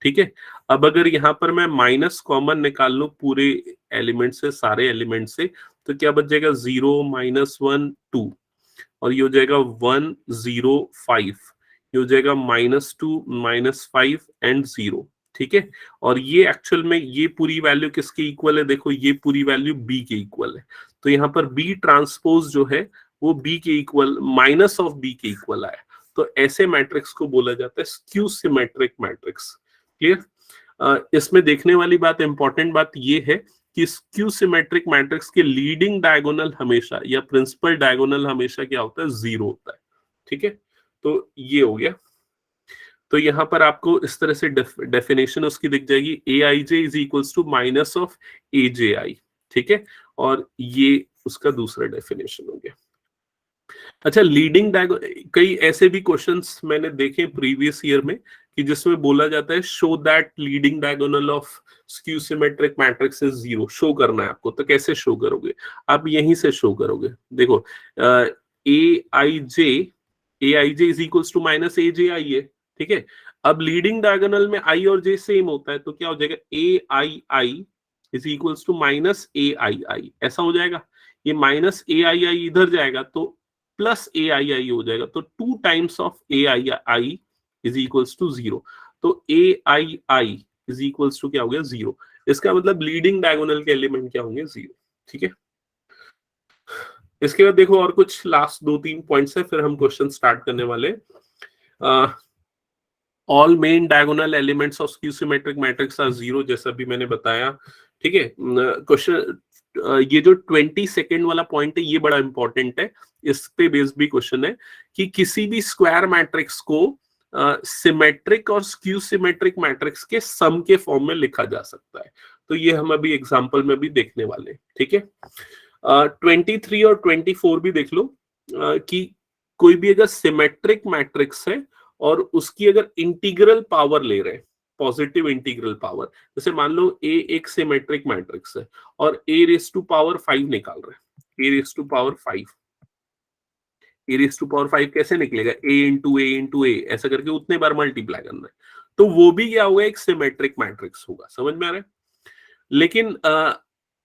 ठीक है। अब अगर यहाँ पर मैं माइनस कॉमन निकाल लूं पूरे एलिमेंट से, सारे एलिमेंट से, तो क्या बच जाएगा 0 -1 2, और ये हो जाएगा 1 0 5, ये हो जाएगा -2 -5 एंड 0, ठीक है। और ये एक्चुअल में ये पूरी वैल्यू किसके इक्वल है, देखो ये पूरी वैल्यू बी के इक्वल है। तो यहाँ पर बी ट्रांसपोज जो है वो बी के इक्वल, माइनस ऑफ बी के इक्वल आया। तो ऐसे मैट्रिक्स को बोला जाता है स्क्यू सिमेट्रिक मैट्रिक्स। क्लियर। इसमें देखने वाली बात, इंपॉर्टेंट बात ये है कि स्क्यू सिमेट्रिक मैट्रिक्स के लीडिंग डायगोनल हमेशा या प्रिंसिपल डायगोनल हमेशा क्या होता है, 0 होता है, ठीक है। तो ये हो गया। तो यहां पर आपको इस तरह से डेफिनेशन उसकी दिख जाएगी, A I J is equals to minus of A J I, ठीक है। और ये उसका दूसरा डेफिनेशन हो गया। अच्छा, लीडिंग कई ऐसे भी क्वेश्चंस मैंने देखे प्रीवियस ईयर में कि जिसमें बोला जाता है show that leading diagonal of skew symmetric matrix is 0, show करना है आपको। तो कैसे शो करोगे, आप यहीं से शो करोगे। देखो ए I J is equals to minus A J आई है, ठीक है। अब लीडिंग डायगोनल में आई और जे सेम होता है, तो क्या हो जाएगा, ए I is equals to minus ए आई, ऐसा हो जाएगा। ये माइनस ए आई इधर जाएगा तो प्लस ए आई हो जाएगा, तो 2 times of A I is equals to 0। तो A I is equals to क्या हो गया, 0। इसका मतलब लीडिंग डायगोनल के एलिमेंट क्या होंगे, 0। ठीक है, इसके बाद देखो और कुछ लास्ट 2-3 पॉइंट्स है, फिर हम क्वेश्चन स्टार्ट करने वाले। All main diagonal elements of skew symmetric matrix are 0, जैसा भी मैंने बताया। ठीक है, क्वेश्चन ये जो 22nd वाला पॉइंट है ये बड़ा इंपॉर्टेंट है, इस पे बेस्ड भी क्वेश्चन है कि किसी भी स्क्वायर मैट्रिक्स को सिमेट्रिक और स्क्यू सिमेट्रिक मैट्रिक्स के सम के फॉर्म में लिखा जा सकता है। तो ये हम अभी एग्जांपल में भी देखने वाले हैं। ठीक है, 23 और 24 भी देख लो कि कोई भी अगर सिमेट्रिक मैट्रिक्स है और उसकी अगर इंटीग्रल पावर ले रहे हैं, पॉजिटिव इंटीग्रल पावर, जैसे मान लो ए एक सिमेट्रिक मैट्रिक्स है और a रेज टू पावर 5 निकाल रहे हैं, a raise to power 5, a raise to power 5 कैसे निकलेगा, a इंटू a ऐसा करके उतने बार मल्टीप्लाई करना है, तो वो भी क्या होगा, एक सिमेट्रिक मैट्रिक्स होगा। समझ में आ रहा है? लेकिन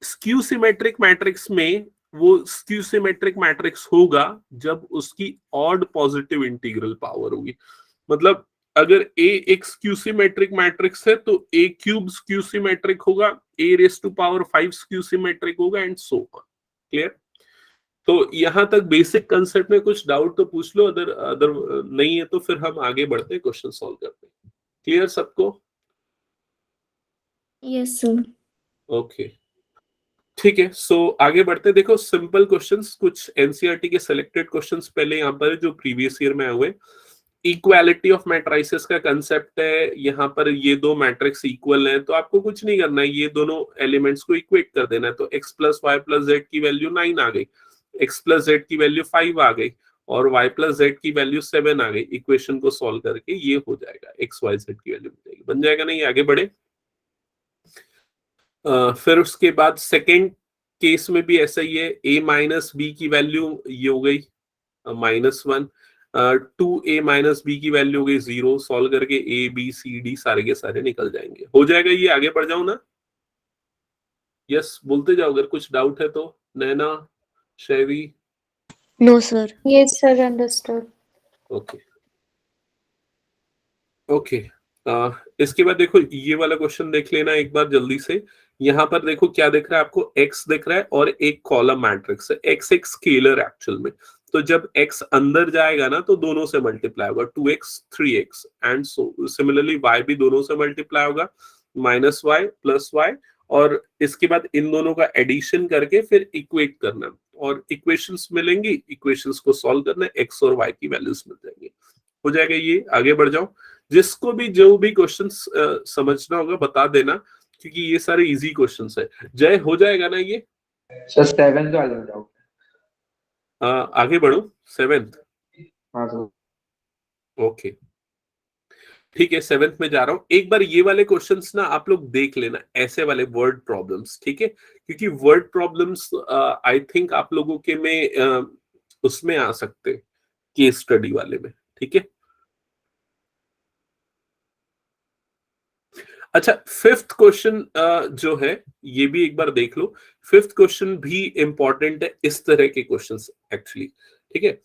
स्क्यू सिमेट्रिक मैट्रिक्स में वो स्क्यू सिमेट्रिक मैट्रिक्स होगा जब उसकी ऑड पॉजिटिव इंटीग्रल पावर होगी। मतलब अगर a एक स्क्यू सिमेट्रिक मैट्रिक्स है तो a क्यूब स्क्यू सिमेट्रिक होगा, a raise to power 5 skew symmetric होगा एंड सो ऑन। क्लियर? तो यहां तक बेसिक कंसेप्ट में कुछ डाउट तो पूछ लो, अदर नहीं है तो फिर हम आगे बढ़ते हैं, क्वेश्चन सॉल्व करते हैं। क्लियर सबको? Yes sir. ओके, ठीक है, सो आगे बढ़ते। देखो सिंपल क्वेश्चंस, कुछ एनसीईआरटी के सिलेक्टेड क्वेश्चंस पहले यहाँ पर जो प्रीवियस ईयर में हुए। इक्वालिटी ऑफ मैट्रिसेस का कंसेप्ट है, यहाँ पर ये दो मैट्रिक्स इक्वल हैं तो आपको कुछ नहीं करना है, ये दोनों एलिमेंट्स को इक्वेट कर देना है। तो x plus y plus z की वैल्यू 9 आ गई, x प्लस जेड की वैल्यू 5 आ गई और y प्लस जेड की वैल्यू 7 आ गई। इक्वेशन को सॉल्व करके ये हो जाएगा, x y z की वैल्यू बन जाएगा। नहीं, आगे बढ़े। फिर उसके बाद सेकेंड केस में भी ऐसा ही है, a माइनस बी की वैल्यू ये हो गई -1, 2a माइनस बी की वैल्यू हो गई 0। सॉल्व करके a b c d सारे के सारे निकल जाएंगे, हो जाएगा ये। आगे बढ़ जाऊं ना? यस बोलते जाओ, अगर कुछ डाउट है तो। Naina, Shaivi? No sir. Yes sir, understood. Okay okay, इसके बाद देखो ये वाला क्वेश्चन देख लेना एक बार जल्दी से। यहाँ पर देखो क्या दिख रहा है आपको, x दिख रहा है और एक कॉलम मैट्रिक्स है। x एक स्केलर एक्चुअल में, तो जब x अंदर जाएगा ना तो दोनों से मल्टीप्लाई होगा, 2x 3x and so similarly y भी दोनों से मल्टीप्लाई होगा, -y प्लस y, और इसके बाद इन दोनों का एडिशन करके फिर इक्वेट करना और इक्वेशंस मिलेंगी, इक्वेशंस को सॉल्व करना, x और y की वैल्यूज मिल जाएंगी, हो जाएगा ये। आगे बढ़ जाओ। जिसको भी जो भी क्वेश्चंस समझना होगा बता देना, क्योंकि ये सारे इजी क्वेश्चंस है। जय, हो जाएगा ना ये? सर 7 वाले में डाउट। आगे बढ़ो। 7th? हाँ सर। ओके ठीक है, 7th में जा रहा हूं। एक बार ये वाले क्वेश्चंस ना आप लोग देख लेना, ऐसे वाले वर्ड प्रॉब्लम्स, ठीक है? क्योंकि वर्ड प्रॉब्लम्स आई थिंक आप लोगों के में उसमें आ सकते, केस स्टडी वाले में, ठीक है? अच्छा, 5th क्वेश्चन जो है ये भी एक बार देख लो। 5th क्वेश्चन भी इंपॉर्टेंट है, इस तरह के क्वेश्चंस एक्चुअली, ठीक है?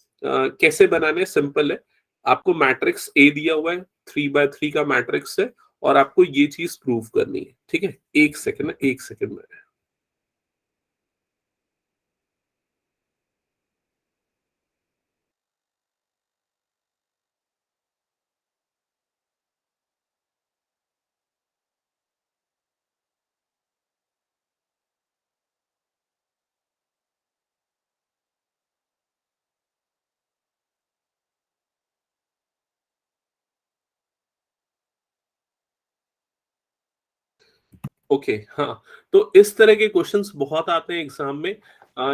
कैसे बनाने? सिंपल है, आपको मैट्रिक्स ए दिया हुआ है, 3x3 का मैट्रिक्स है और आपको ये चीज प्रूव करनी है, ठीक है? एक सेकंड में। ओके हाँ, तो इस तरह के क्वेश्चंस बहुत आते हैं एग्जाम में।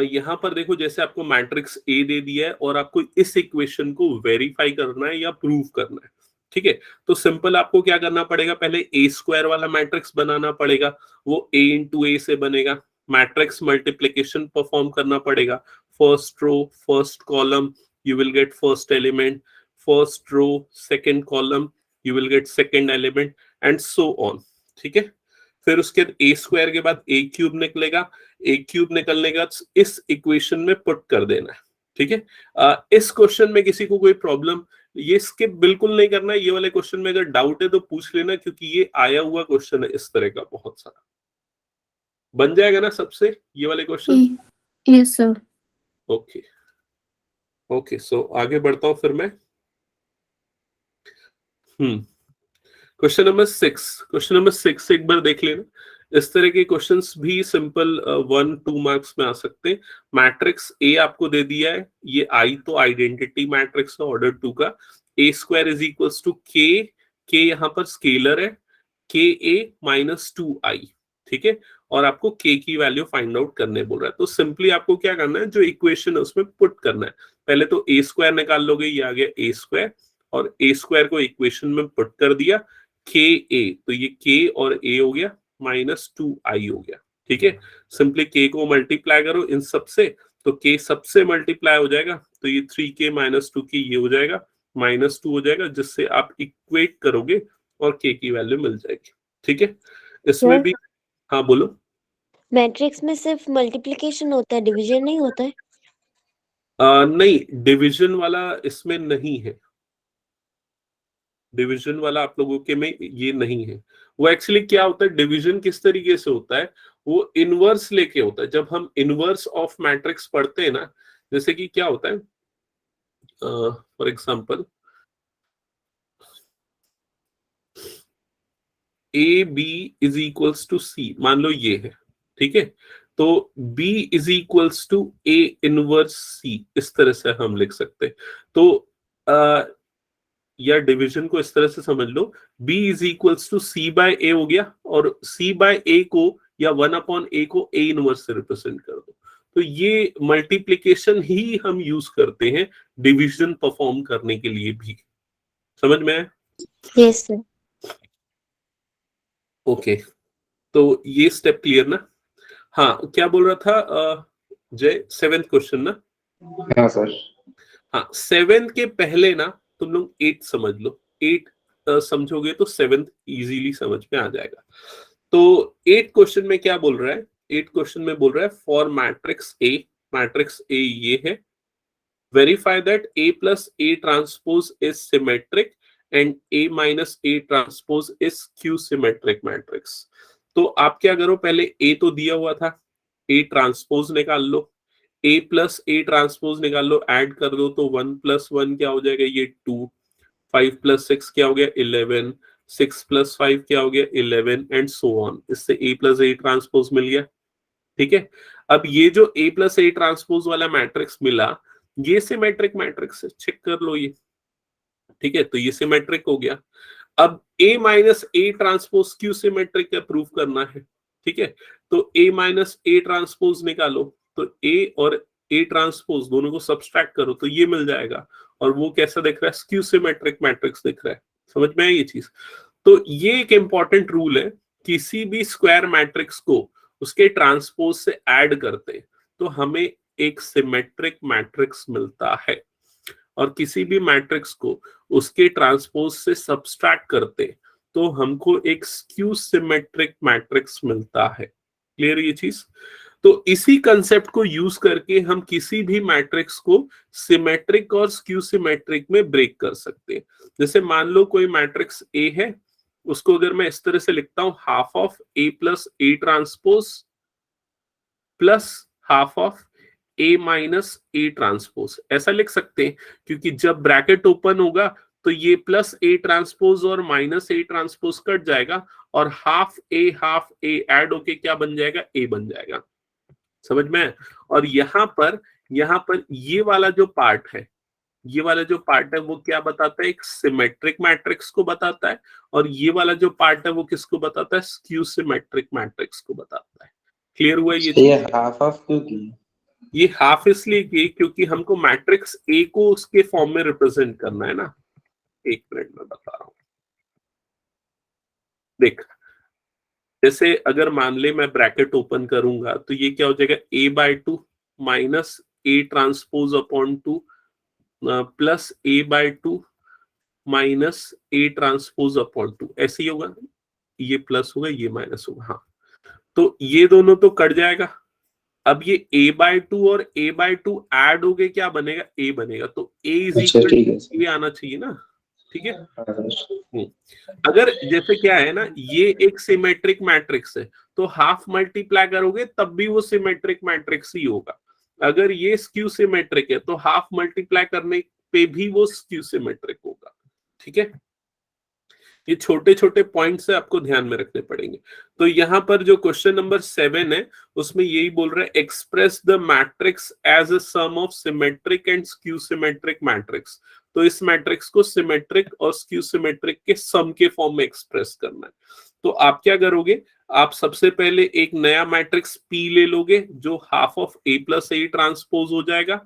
यहाँ पर देखो, जैसे आपको मैट्रिक्स ए दे दिया है और आपको इस इक्वेशन को वेरीफाई करना है या प्रूव करना है, ठीक है? तो सिंपल आपको क्या करना पड़ेगा, पहले ए स्क्वायर वाला मैट्रिक्स बनाना पड़ेगा, वो a इंटू ए से बनेगा। मैट्रिक्स मल्टीप्लीकेशन परफॉर्म करना पड़ेगा, first row first column you will get first element, first row second column you will get second element and so on, ठीक है? फिर उसके ए स्क्वायर के बाद ए क्यूब निकलेगा, ए क्यूब निकलने का इस इक्वेशन में पुट कर देना है, ठीक है? इस क्वेश्चन में किसी को कोई प्रॉब्लम, ये स्किप बिल्कुल नहीं करना है। ये वाले क्वेश्चन में अगर डाउट है तो पूछ लेना, क्योंकि ये आया हुआ क्वेश्चन है इस तरह का बहुत सारा, बन जाएगा ना सबसे ये वाले question? Yes, sir. Okay okay, so आगे बढ़ता हूं फिर मैं। क्वेश्चन नंबर 6 एक बार देख लेना। इस तरह के क्वेश्चंस भी सिंपल 1-2 मार्क्स में आ सकते हैं। मैट्रिक्स ए आपको दे दिया है, ये आई तो आइडेंटिटी मैट्रिक्स है ऑर्डर 2 का। ए स्क्वायर इज इक्वल्स टू के यहाँ पर स्केलर है, के ए माइनस 2i, ठीक है। और आपको के की वैल्यू फाइंड आउट करने बोल रहा है, तो सिंपली आपको क्या करना है, जो इक्वेशन है उसमें पुट करना है। पहले तो ए स्क्वायर निकाल लोगे, ये आ गया ए स्क्वायर, और ए स्क्वायर को इक्वेशन में पुट कर दिया, के ए, तो ये के और ए हो गया माइनस 2i हो गया, ठीक है। सिंपली के को मल्टीप्लाई करो इन सबसे, तो के सबसे मल्टीप्लाई हो जाएगा, तो ये 3k माइनस 2k ये हो जाएगा, माइनस 2 हो जाएगा, जिससे आप इक्वेट करोगे और के की वैल्यू मिल जाएगी, ठीक है। इसमें भी हाँ बोलो। मैट्रिक्स में सिर्फ मल्टीप्लिकेशन होता है, डिवीजन नहीं होता है? नहीं, डिवीजन वाला इसमें नहीं है, डिवीजन वाला आप लोगों के में ये नहीं है। वो एक्चुअली क्या होता है, डिवीजन किस तरीके से होता है, वो इनवर्स लेके होता है। जब हम इनवर्स ऑफ मैट्रिक्स पढ़ते हैं ना, जैसे कि क्या होता है, for example A B is equals to C, मान लो ये है, ठीक है। तो b is equals to A inverse C, इस तरह से हम लिख सकते हैं। तो या डिवीजन को इस तरह से समझ लो, b is equals to C by A हो गया, और c बाय ए को या 1/a को a इनवर्स से रिप्रेजेंट कर दो। तो ये मल्टीप्लिकेशन ही हम यूज करते हैं डिवीजन परफॉर्म करने के लिए भी, समझ में आया? Yes sir. ओके, तो ये स्टेप क्लियर ना? हाँ, क्या बोल रहा था जय, 7th क्वेश्चन ना? हाँ सर। हाँ, 7 के पहले ना तुम लोग 8 समझ लो, 8 समझोगे तो 7th इजीली समझ में आ जाएगा। तो 8 क्वेश्चन में क्या बोल रहा है, 8 क्वेश्चन में बोल रहा है फॉर मैट्रिक्स ए ये है, verify that a plus a transpose is symmetric and a minus a transpose is Q symmetric matrix. तो आप क्या करो, पहले a तो दिया हुआ था, a ट्रांसपोज निकाल लो, a प्लस a ट्रांसपोज निकाल लो, ऐड कर दो, तो 1 प्लस 1 क्या हो जाएगा, ये 2, 5 प्लस 6 क्या हो गया, 11, 6 प्लस 5 क्या हो गया, 11 एंड सो ऑन। इससे a प्लस a ट्रांसपोज मिल गया, ठीक है। अब ये जो a प्लस a ट्रांसपोज वाला मैट्रिक्स मिला, ये सिमेट्रिक मैट्रिक्स है, चेक कर लो ये, ठीक है। तो ये सिमेट्रिक हो गया। अब a minus a transpose Q symmetric का प्रूफ करना है, ठीक है। तो a माइनस a ट्रांसपोज निकालो, तो a और a ट्रांसपोज दोनों को सब्सट्रैक्ट करो, तो ये मिल जाएगा, और वो कैसा दिख रहा है, स्क्यू सिमेट्रिक मैट्रिक्स दिख रहा है। समझ में आई ये चीज? तो ये एक इंपॉर्टेंट रूल है, किसी भी स्क्वायर मैट्रिक्स को उसके ट्रांसपोज से ऐड करते तो हमें एक सिमेट्रिक मैट्रिक्स मिलता है, और किसी भी मैट्रिक्स को उसके ट्रांसपोज से सब्सट्रैक्ट करते तो हमको एक स्क्यू सिमेट्रिक मैट्रिक्स मिलता है। क्लियर ये चीज? तो इसी कंसेप्ट को यूज करके हम किसी भी मैट्रिक्स को सिमेट्रिक और स्क्यू सिमेट्रिक में ब्रेक कर सकते हैं। जैसे मान लो कोई मैट्रिक्स ए है, उसको अगर मैं इस तरह से लिखता हूं, half of A plus A transpose plus half of A minus A transpose, ऐसा लिख सकते हैं, क्योंकि जब ब्रैकेट ओपन होगा तो ये प्लस ए ट्रांसपोज और माइनस ए ट्रांसपोज कट जाएगा, और हाफ ए ऐड होके क्या बन जाएगा, ए बन जाएगा। समझ में? और यहाँ पर ये वाला जो पार्ट है, ये वाला जो पार्ट है वो क्या बताता है, एक सिमेट्रिक मैट्रिक्स को बताता है, और ये वाला जो पार्ट है वो किसको बताता है, स्क्यू सिमेट्रिक मैट्रिक्स को बताता है। क्लियर हुआ ये हाफ ऑफ क्यों की? ये हाफ इसलिए की क्योंकि हमको मैट्रिक्स ए को उसके फॉर्म में रिप्रेजेंट करना है ना। एक मिनट में बता रहा हूं, देख, जैसे अगर मान ले मैं ब्रैकेट ओपन करूंगा तो ये क्या हो जाएगा, a/2 minus a transpose upon 2 plus a/2 minus a transpose upon 2, ऐसे ही होगा, ये प्लस होगा ये माइनस होगा। हाँ, तो ये दोनों तो कट जाएगा। अब ये a/2 और a/2 ऐड हो गए, क्या बनेगा, a बनेगा, तो a इज इक्वल टू ये आना चाहिए ना, ठीक है। अगर जैसे क्या है ना, ये एक सिमेट्रिक मैट्रिक्स है तो हाफ मल्टीप्लाई करोगे तब भी वो सिमेट्रिक मैट्रिक्स ही होगा। अगर ये स्क्यू सिमेट्रिक है तो हाफ मल्टीप्लाई करने पे भी वो स्क्यू सिमेट्रिक होगा। ठीक है, ये छोटे छोटे पॉइंट्स है, आपको ध्यान में रखने पड़ेंगे। तो यहाँ पर जो क्वेश्चन नंबर 7 है उसमें यही बोल रहा है, express the matrix as a sum of symmetric and skew symmetric matrix. तो इस मैट्रिक्स को सिमेट्रिक और स्क्यू सिमेट्रिक के सम के फॉर्म में एक्सप्रेस करना है। तो आप क्या करोगे, आप सबसे पहले एक नया मैट्रिक्स P ले लोगे जो half of A plus A transpose हो जाएगा।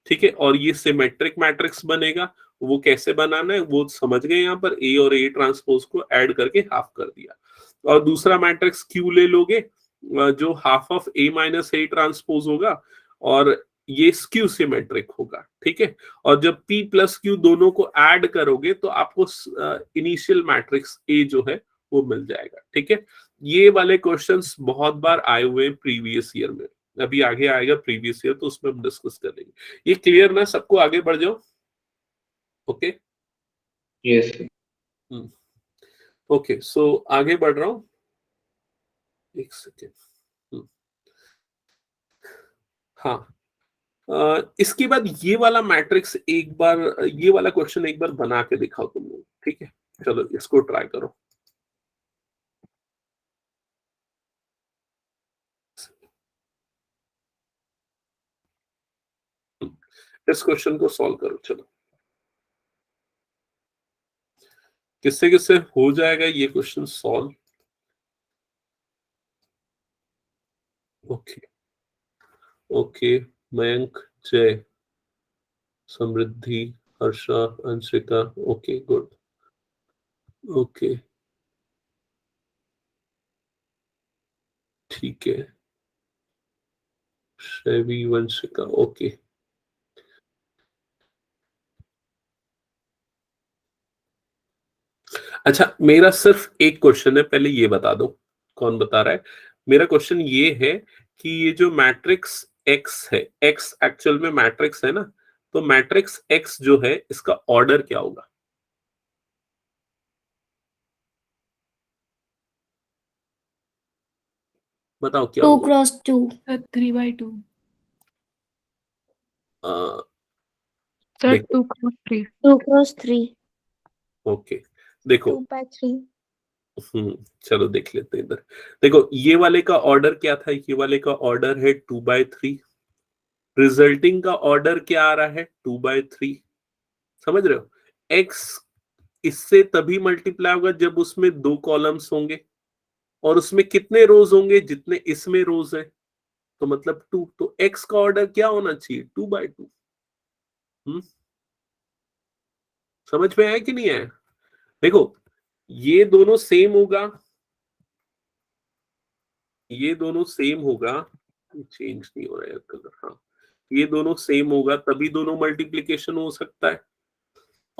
ठीक है, और ये सिमेट्रिक मैट्रिक्स बनेगा। वो कैसे बनाना है वो समझ गए, यहाँ पर A और A ट्रांसपोज को ऐड करके हाफ कर दिया। और दूसरा मैट्रिक्स Q ले लोगे जो half of A minus A transpose होगा और ये स्क्यू सिमेट्रिक होगा। ठीक है, और जब P प्लस Q दोनों को ऐड करोगे तो आपको इनिशियल मैट्रिक्स A जो है वो मिल जाएगा। ठीक है, ये वाले क्वेश्चंस बहुत बार आए हुए हैं प्रीवियस ईयर में, अभी आगे आएगा प्रीवियस ईयर तो उसमें हम डिस्कस करेंगे। ये क्लियर ना सबको, आगे बढ़ जाओ। ओके, यस ओके, सो आगे बढ़ रहा हूं, एक सेकेंड। हाँ, इसके बाद ये वाला मैट्रिक्स एक बार, ये वाला क्वेश्चन एक बार बना के दिखाओ तुम लोग। ठीक है, चलो इसको ट्राई करो। इस क्वेश्चन को सॉल्व करो। चलो, किससे किससे हो जाएगा ये question solve? Okay okay, Mayank, Jay, Samriddhi, Harsha, Anshika, okay good. Okay ठीक है, शैवी, वंशिका, ओके। अच्छा, मेरा सिर्फ एक क्वेश्चन है, पहले ये बता दो कौन बता रहा है। मेरा क्वेश्चन ये है कि ये जो मैट्रिक्स एक्स है, एक्स एक्चुअल में मैट्रिक्स है ना, तो मैट्रिक्स एक्स जो है इसका ऑर्डर क्या होगा? बताओ क्या 2 होगा? क्रॉस 2 3/2 अ, सर, देखो 2 क्रॉस 3 2 क्रॉस 3 ओके, देखो 2/3 चलो देख लेते हैं इधर। देखो, ये वाले का ऑर्डर क्या था? ये वाले का ऑर्डर है 2/3। रिजल्टिंग का ऑर्डर क्या आ रहा है? 2/3। समझ रहे हो? एक्स इससे तभी मल्टीप्लाई होगा जब उसमें 2 कॉलम्स होंगे, और उसमें कितने रोज होंगे? जितने इसमें रोज है, तो मतलब 2। तो एक्स का ऑर्डर क्या होना चाहिए? 2/2। समझ में आया कि नहीं आया? देखो, ये दोनों सेम होगा, ये दोनों सेम होगा, चेंज नहीं हो रहा है कलर। हाँ, ये दोनों सेम होगा तभी दोनों मल्टीप्लिकेशन हो सकता है।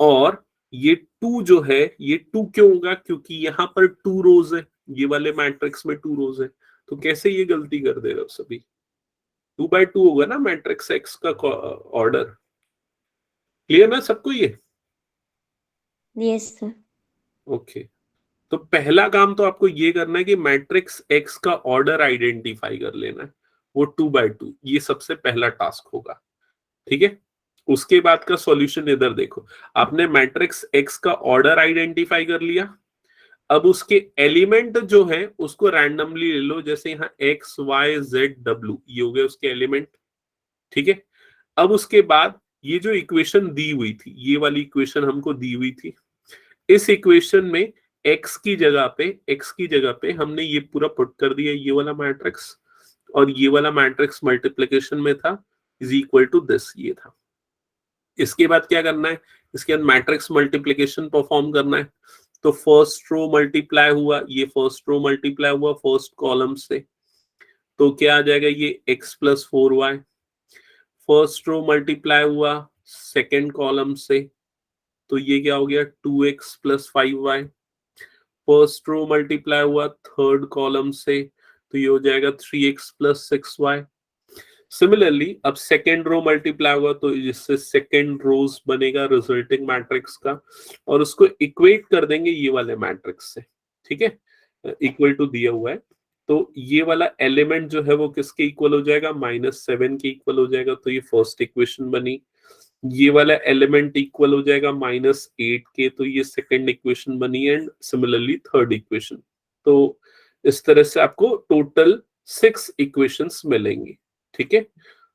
और ये 2 जो है, ये 2 क्यों होगा? क्योंकि यहाँ पर 2 रोज है, ये वाले मैट्रिक्स में 2 रोज है। तो कैसे ये गलती कर दे रहे हो सभी? 2/2 होगा ना मैट्रिक्स एक्स का ऑर्डर। क्लियर ना सबको ये? Yes sir. ओके, तो पहला काम तो आपको ये करना है कि मैट्रिक्स एक्स का ऑर्डर आइडेंटिफाई कर लेना है, वो 2/2, ये सबसे पहला टास्क होगा। ठीक है, उसके बाद का सॉल्यूशन इधर देखो। आपने मैट्रिक्स एक्स का ऑर्डर आइडेंटिफाई कर लिया, अब उसके एलिमेंट जो है उसको रैंडमली ले लो, जैसे यहाँ एक्स वाई जेड डब्ल्यू, ये हो गए उसके एलिमेंट। ठीक है, अब उसके बाद ये जो इक्वेशन दी हुई थी, ये वाली इक्वेशन हमको दी हुई थी, इस इक्वेशन में x की जगह पे हमने ये पूरा पुट कर दिया, ये वाला मैट्रिक्स, और ये वाला मैट्रिक्स मल्टीप्लिकेशन में था, इज इक्वल टू दिस, ये था। इसके बाद क्या करना है? इसके बाद मैट्रिक्स मल्टीप्लिकेशन परफॉर्म करना है। तो फर्स्ट रो मल्टीप्लाई हुआ, ये फर्स्ट रो मल्टीप्लाई हुआ फर्स्ट कॉलम से, तो क्या आ जाएगा? ये x plus 4y। First row multiply हुआ सेकेंड कॉलम से, तो ये क्या हो गया? 2x plus 5y। First row multiply हुआ थर्ड कॉलम से, तो ये हो जाएगा 3x प्लस 6y। सिमिलरली अब सेकेंड रो मल्टीप्लाई होगा तो इससे सेकेंड रोज बनेगा रिजल्टिंग मैट्रिक्स का, और उसको इक्वेट कर देंगे ये वाले मैट्रिक्स से, ठीक है, इक्वल टू दिया हुआ है। तो ये वाला एलिमेंट जो है वो किसके इक्वल हो जाएगा, -7 के इक्वल हो जाएगा, तो ये फर्स्ट इक्वेशन बनी। ये वाला एलिमेंट इक्वल हो जाएगा -8 के, तो ये सेकेंड इक्वेशन बनी, एंड सिमिलरली थर्ड इक्वेशन। तो इस तरह से आपको टोटल 6 इक्वेशंस मिलेंगी, ठीक है,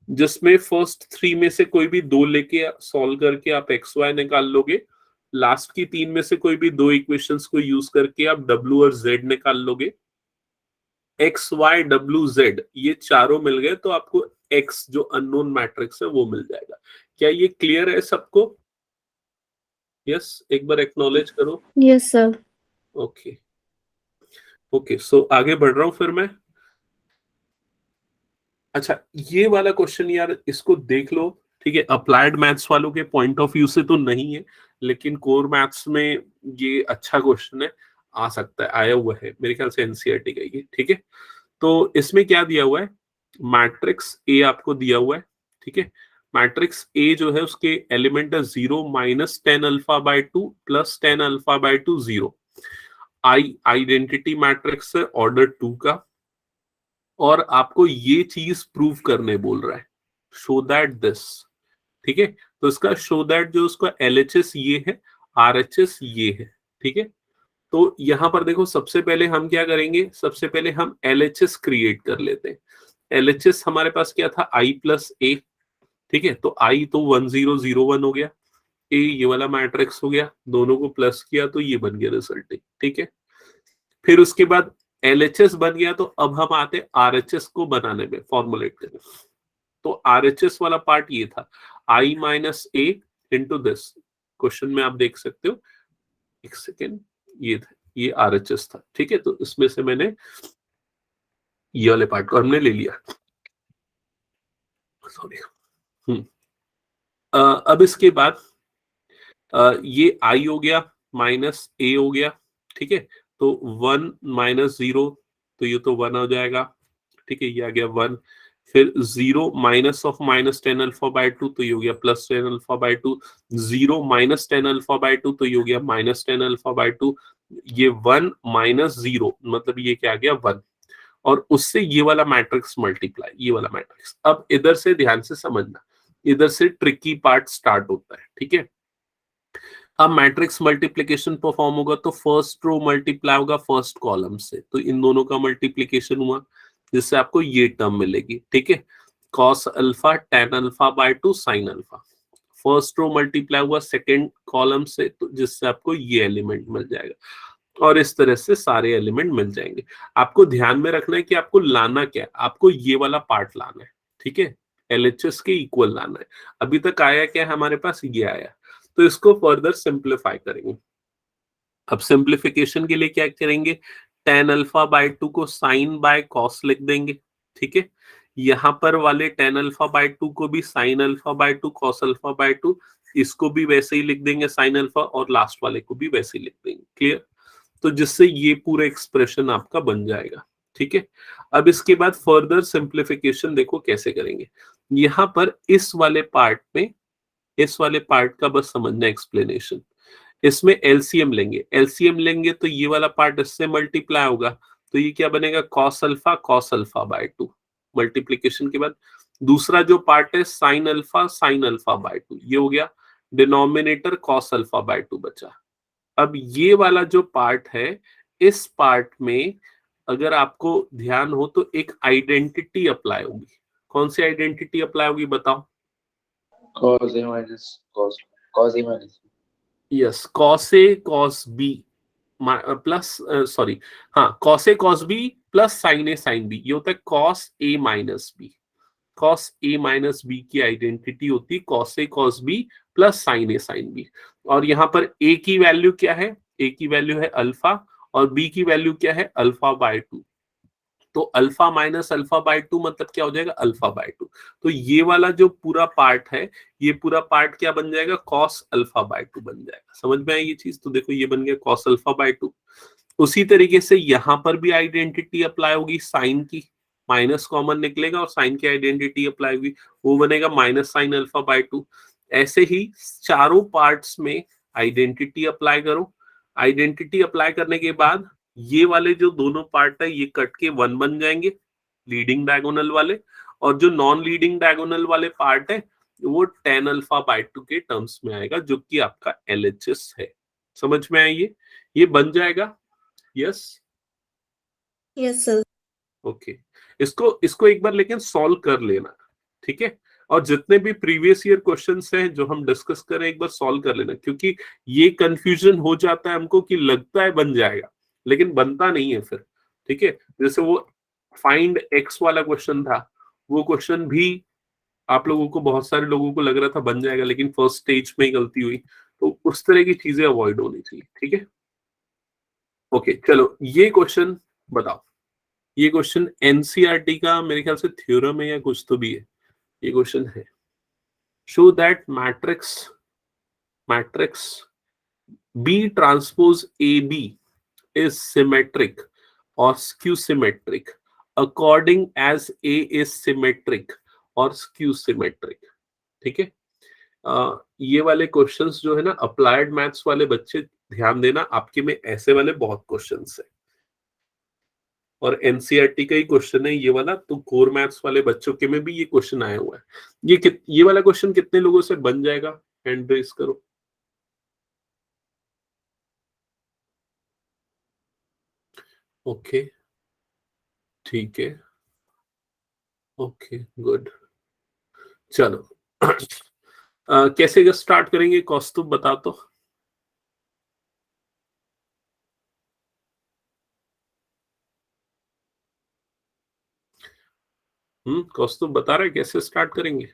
जिसमें फर्स्ट 3 में से कोई भी 2 लेके सॉल्व करके आप एक्स वाई निकाल लोगे, लास्ट की 3 में से कोई भी 2 इक्वेशंस को यूज करके आप डब्ल्यू और जेड निकाल लोगे। एक्स वाई डब्ल्यू जेड ये चारों मिल गए तो आपको एक्स जो अननोन मैट्रिक्स है वो मिल जाएगा। क्या ये क्लियर है सबको? यस, एक बार एक्नॉलेज करो। Yes, sir. Okay okay, so आगे बढ़ रहा हूं फिर मैं। अच्छा, ये वाला क्वेश्चन यार इसको देख लो, ठीक है, अप्लाइड मैथ्स वालों के पॉइंट ऑफ व्यू से तो नहीं है, लेकिन कोर मैथ्स में ये अच्छा क्वेश्चन है, आ सकता है, आया हुआ है मेरे ख्याल से एनसीईआरटी का ये, ठीक है। तो इसमें क्या दिया हुआ है, मैट्रिक्स ए आपको दिया हुआ है, ठीक है। मैट्रिक्स ए जो है उसके एलिमेंट है 0 -10 alpha by 2 + 10 alpha by 2 0। I identity matrix है ऑर्डर 2 का, और आपको ये चीज प्रूव करने बोल रहा है, शो दैट दिस, ठीक है। तो इसका शो दैट जो उसका एलएचएस ये है, आरएचएस ये है, ठीक है। तो यहां पर देखो, सबसे पहले हम क्या करेंगे, सबसे पहले हम एलएचएस क्रिएट कर लेते हैं। एलएचएस हमारे पास क्या था, i + a, ठीक है। तो i तो 1 0 0 1 हो गया, a ये वाला मैट्रिक्स हो गया, दोनों को प्लस किया तो ये बन गया रिजल्ट, ठीक है। फिर उसके बाद एलएचएस बन गया, तो अब हम आते आरएचएस को बनाने में, फॉर्मुलेट करने। तो आरएचएस वाला पार्ट ये था, i - a into this, question में आप देख सकते हो, एक सेकेंड, ये था, ये आरएचएस था, ठीक है। तो इसमें से मैंने ये वाले पार्ट को हमने ले लिया, सॉरी। अब इसके बाद ये i हो गया, -a हो गया, ठीक है। तो 1 - 0, तो ये तो 1 हो जाएगा, ठीक है, ये आ गया 1। फिर 0 -10 अल्फा बाय 2, तो ये हो गया +10 अल्फा बाय 2। 0 -10 अल्फा बाय 2, तो ये हो गया -10 अल्फा बाय 2। ये 1 -0 मतलब ये क्या आ गया 1, और उससे ये वाला मैट्रिक्स मल्टीप्लाई, ये वाला मैट्रिक्स। अब इधर से ध्यान से समझना, इधर से ट्रिकी पार्ट स्टार्ट होता है, ठीक है। अब मैट्रिक्स मल्टीप्लिकेशन परफॉर्म होगा तो फर्स्ट रो मल्टीप्लाई होगा फर्स्ट कॉलम से, तो इन दोनों का मल्टीप्लिकेशन हुआ, जिससे आपको ये टर्म मिलेगी, ठीक है, cos alpha tan alpha by 2 sin alpha. First row multiply हुआ सेकंड कॉलम से, तो जिससे आपको ये एलिमेंट मिल जाएगा, और इस तरह से सारे एलिमेंट मिल जाएंगे। आपको ध्यान में रखना है कि आपको लाना क्या है, आपको ये वाला पार्ट लाना है, ठीक है, एलएचएस के इक्वल लाना है। अभी तक आया क्या है हमारे पास, ये आया, तो इसको फर्दर सिंप्लीफाई करेंगे। अब सिंप्लीफिकेशन के लिए क्या करेंगे, tan अल्फा बाय 2 को sin बाय cos लिख देंगे, ठीक है। यहां पर वाले tan अल्फा बाय 2 को भी sin alpha by 2 cos alpha by 2, इसको भी वैसे ही लिख देंगे sin अल्फा, और लास्ट वाले को भी वैसे ही लिख देंगे, क्लियर। तो जिससे ये पूरा एक्सप्रेशन आपका बन जाएगा, ठीक है। अब इसके बाद फर्दर सिंप्लीफिकेशन देखो कैसे करेंगे। यहां पर इस वाले पार्ट में, इस वाले पार्ट का बस समझना एक्सप्लेनेशन, इसमें एलसीएम लेंगे, एलसीएम लेंगे तो ये वाला पार्ट इससे मल्टीप्लाई होगा, तो ये क्या बनेगा, cos अल्फा बाय 2, मल्टीप्लिकेशन के बाद दूसरा जो पार्ट है sin अल्फा बाय 2, ये हो गया, डिनोमिनेटर cos अल्फा बाय 2 बचा। अब ये वाला जो पार्ट है, इस पार्ट में अगर आपको ध्यान हो तो एक आइडेंटिटी अप्लाई होगी। कौन सी आइडेंटिटी अप्लाई होगी बताओ? cos a minus cos a minus yes, cos a cos b plus, sorry, हाँ, cos a cos b plus sin a sin b, ये होता है cos a minus b। cos a minus b की identity होती है cos a cos b plus sin a sin b। और यहाँ पर a की वैल्यू क्या है, a की वैल्यू है अल्फा, और b की वैल्यू क्या है, अल्फा बाय 2। तो अल्फा माइनस अल्फा बाय 2 मतलब क्या हो जाएगा, अल्फा बाय 2। तो ये वाला जो पूरा पार्ट है, ये पूरा पार्ट क्या बन जाएगा, cos अल्फा बाय 2 बन जाएगा। समझ में आई ये चीज? तो देखो ये बन गया cos अल्फा बाय 2। उसी तरीके से यहां पर भी आइडेंटिटी अप्लाई होगी साइन की, माइनस कॉमन निकलेगा और साइन की आइडेंटिटी अप्लाई हुई, वो बनेगा माइनस साइन अल्फा बाय 2। ऐसे ही चारों पार्ट्स में आइडेंटिटी अप्लाई करो। आइडेंटिटी अप्लाई करने के बाद ये वाले जो दोनों पार्ट है ये कट के 1 बन जाएंगे, लीडिंग डायगोनल वाले, और जो नॉन लीडिंग डायगोनल वाले पार्ट है वो tan अल्फा बाय 2 के टर्म्स में आएगा, जो कि आपका LHS है। समझ में आई ये बन जाएगा? Yes Yes, sir. ओके। इसको एक बार लेकिन सॉल्व कर लेना, ठीक है? और जितने भी प्रीवियस ईयर क्वेश्चंस हैं जो हम डिस्कस करें एक बार सॉल्व कर लेना, क्योंकि ये कंफ्यूजन हो जाता है हमको कि लगता है बन जाएगा लेकिन बनता नहीं है फिर, ठीक है? जैसे वो फाइंड एक्स वाला क्वेश्चन था, वो क्वेश्चन भी आप लोगों को, बहुत सारे लोगों को लग रहा था बन जाएगा लेकिन फर्स्ट स्टेज में ही गलती हुई, तो उस तरह की चीजें अवॉइड होनी चाहिए, ठीक है? ओके चलो ये क्वेश्चन बताओ। ये क्वेश्चन एनसीईआरटी का मेरे ख्याल से थ्योरम है या कुछ तो भी है। ये क्वेश्चन है, show that matrix B transpose AB is symmetric or skew symmetric according as A is symmetric or skew symmetric, ठीक है? ये वाले क्वेश्चंस जो है ना, अप्लाइड मैथ्स वाले बच्चे ध्यान देना, आपके में ऐसे वाले बहुत क्वेश्चंस है और एनसीईआरटी का ही क्वेश्चन है ये वाला, तो कोर मैथ्स वाले बच्चों के में भी ये क्वेश्चन आया हुआ है। ये वाला क्वेश्चन कितने लोगों से बन जाएगा? हैंड रेज करो। ओके ठीक है, ओके गुड। चलो कैसे स्टार्ट करेंगे? कौस्तुभ बता तो। कौस्तुभ बता रहे कैसे स्टार्ट करेंगे?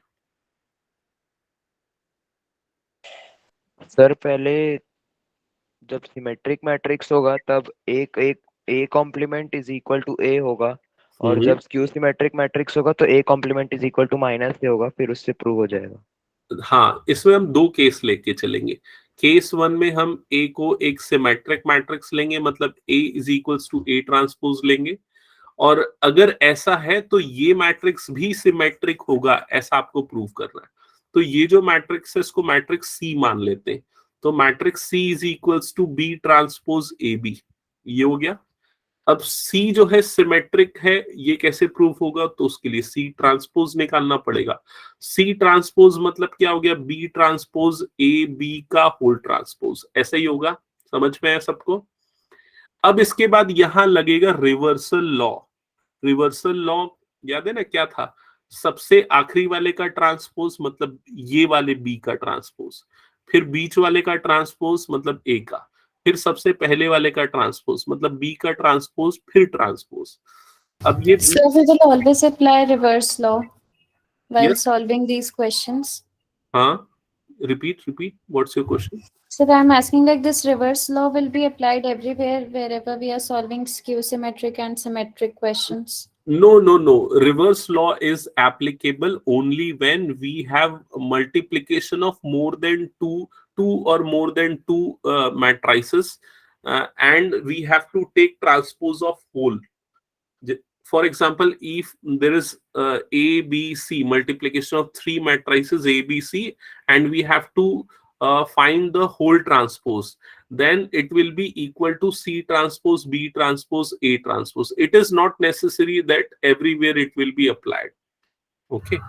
सर पहले जब सिमेट्रिक मैट्रिक्स होगा तब एक एक A complement is equal to A होगा, और जब स्क्यू सिमेट्रिक मैट्रिक्स होगा तो A complement is equal to -A होगा, फिर उससे प्रूव हो जाएगा। हाँ, इसमें हम दो केस लेके चलेंगे। केस 1 में हम A को एक सिमेट्रिक मैट्रिक्स लेंगे, मतलब A is equals to A transpose लेंगे, और अगर ऐसा है तो ये मैट्रिक्स भी सिमेट्रिक होगा, ऐसा आपको प्रूव करना है। तो ये जो मैट्रिक्स है इसको मैट्रिक्स C मान लेते हैं, तो matrix C is equals to B transpose AB, ये हो गया। अब C जो है सिमेट्रिक है, ये कैसे प्रूव होगा? तो उसके लिए C ट्रांसपोज निकालना पड़ेगा। C ट्रांसपोज मतलब क्या हो गया? B ट्रांसपोज AB का होल ट्रांसपोज, ऐसा ही होगा। समझ में है सबको? अब इसके बाद यहां लगेगा रिवर्सल लॉ। रिवर्सल लॉ याद है ना क्या था? सबसे आखिरी वाले का ट्रांसपोज मतलब ये वाले B का ट्रांसपोज, फिर बीच वाले का ट्रांसपोज मतलब A का, फिर सबसे पहले वाले का ट्रांसपोज मतलब B का ट्रांसपोज, फिर ट्रांसपोज। अब ये Sir, we will always apply reverse law while Yes. solving these questions. हाँ, repeat. What's your question? Sir, I'm asking like this reverse law will be applied everywhere wherever we are solving skew symmetric and symmetric questions. No. Reverse law is applicable only when we have multiplication of more than two or more than two matrices, and we have to take transpose of whole. For example, if there is A, B, C, multiplication of three matrices A, B, C, and we have to find the whole transpose, then it will be equal to C transpose, B transpose, A transpose. It is not necessary that everywhere it will be applied. Okay.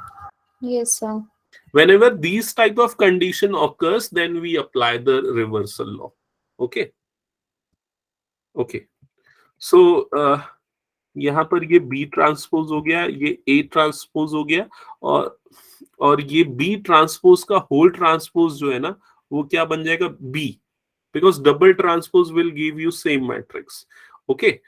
Yes, sir. Whenever these type of condition occurs, then we apply the reversal law. Okay. So यहाँ पर ये B transpose हो गया, ये A transpose हो गया, और ये B ट्रांसपोज का होल ट्रांसपोज जो है ना, वो क्या बन जाएगा? B, because double transpose will give you same matrix. Okay,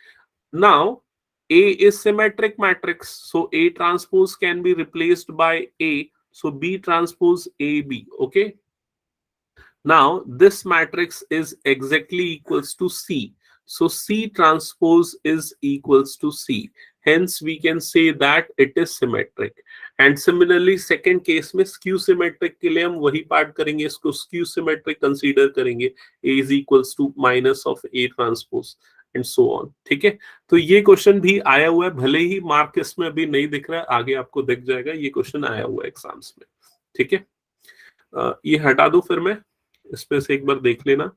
now A is symmetric matrix, so A transpose can be replaced by A, so B transpose AB. Okay, now this matrix is exactly equals to C, so C transpose is equals to C, hence we can say that it is symmetric. And similarly second case में skew symmetric के लिए हम वही part करेंगे, इसको skew symmetric consider करेंगे, A is equals to minus of A transpose, and so on. ठीक है, तो ये क्वेश्चन भी आया हुआ है, भले ही मार्क इसमें अभी नहीं दिख रहा है, आगे आपको दिख जाएगा, ये क्वेश्चन आया हुआ है एग्जाम्स में। ठीक है, ये हटा दो, फिर मैं इसमें से एक बार देख लेना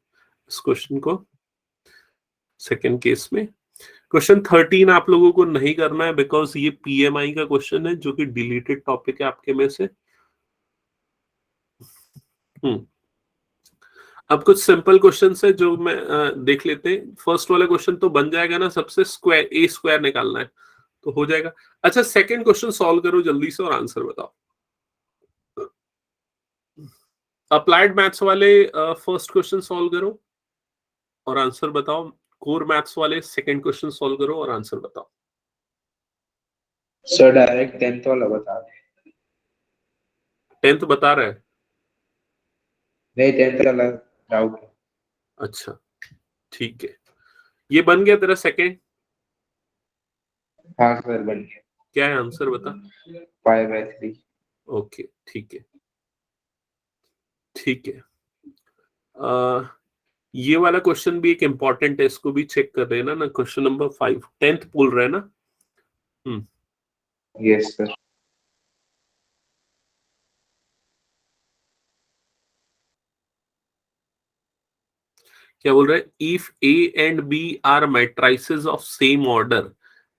इस क्वेश्चन को। सेकंड केस में क्वेश्चन 13 आप लोगों को नहीं करना है, बिकॉज ये पीएमआई का क्वेश्चन है जो कि डिलीटेड टॉपिक है आपके में से। अब कुछ सिंपल क्वेश्चंस है जो मैं देख लेते हैं। फर्स्ट वाला क्वेश्चन तो बन जाएगा ना, सबसे स्क्वायर ए स्क्वायर निकालना है तो हो जाएगा। अच्छा, सेकंड क्वेश्चन सॉल्व करो जल्दी से और आंसर बताओ। अप्लाइड मैथ्स वाले फर्स्ट क्वेश्चन सॉल्व करो और आंसर बताओ। कोर मैथ्स वाले सेकंड क्वेश्चन सॉल्व करो और आंसर बताओ। सर डायरेक्ट 10th वाला बता दे। 10th बता रहा है? नहीं 10th वाला डाउट है। अच्छा ठीक है, ये बन गया तेरा सेकंड। हाँ सर बन गया। क्या है आंसर बता। 5/3। ओके ठीक है, ठीक है। ये वाला क्वेश्चन भी एक इम्पॉर्टेंट है, इसको भी चेक कर रहे हैं ना। क्वेश्चन नंबर 5 10th बोल रहे हैं ना। Yes sir. क्या बोल रहे हैं? If A and B are matrices of same order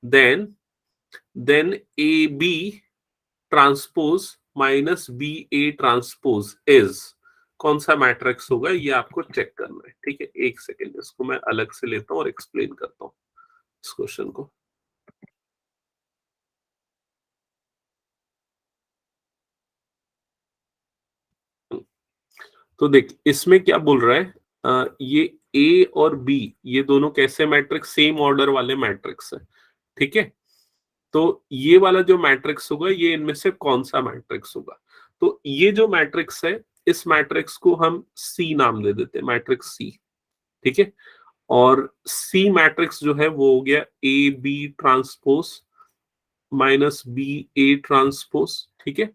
then A B transpose minus B A transpose is, कौन सा मैट्रिक्स होगा, ये आपको चेक करना है। ठीक है, एक सेकेंड, इसको मैं अलग से लेता हूं और एक्सप्लेन करता हूं इस क्वेश्चन को। तो देख, इसमें क्या बोल रहा है, ये ए और बी ये दोनों कैसे मैट्रिक्स, सेम ऑर्डर वाले मैट्रिक्स है। ठीक है, तो ये वाला जो मैट्रिक्स होगा ये इनमें से कौन सा मैट्रिक्स होगा। तो ये जो मैट्रिक्स है, इस मैट्रिक्स को हम सी नाम दे देते हैं, मैट्रिक्स सी। ठीक है, और सी मैट्रिक्स जो है वो हो गया A B transpose minus B A transpose. ठीक है,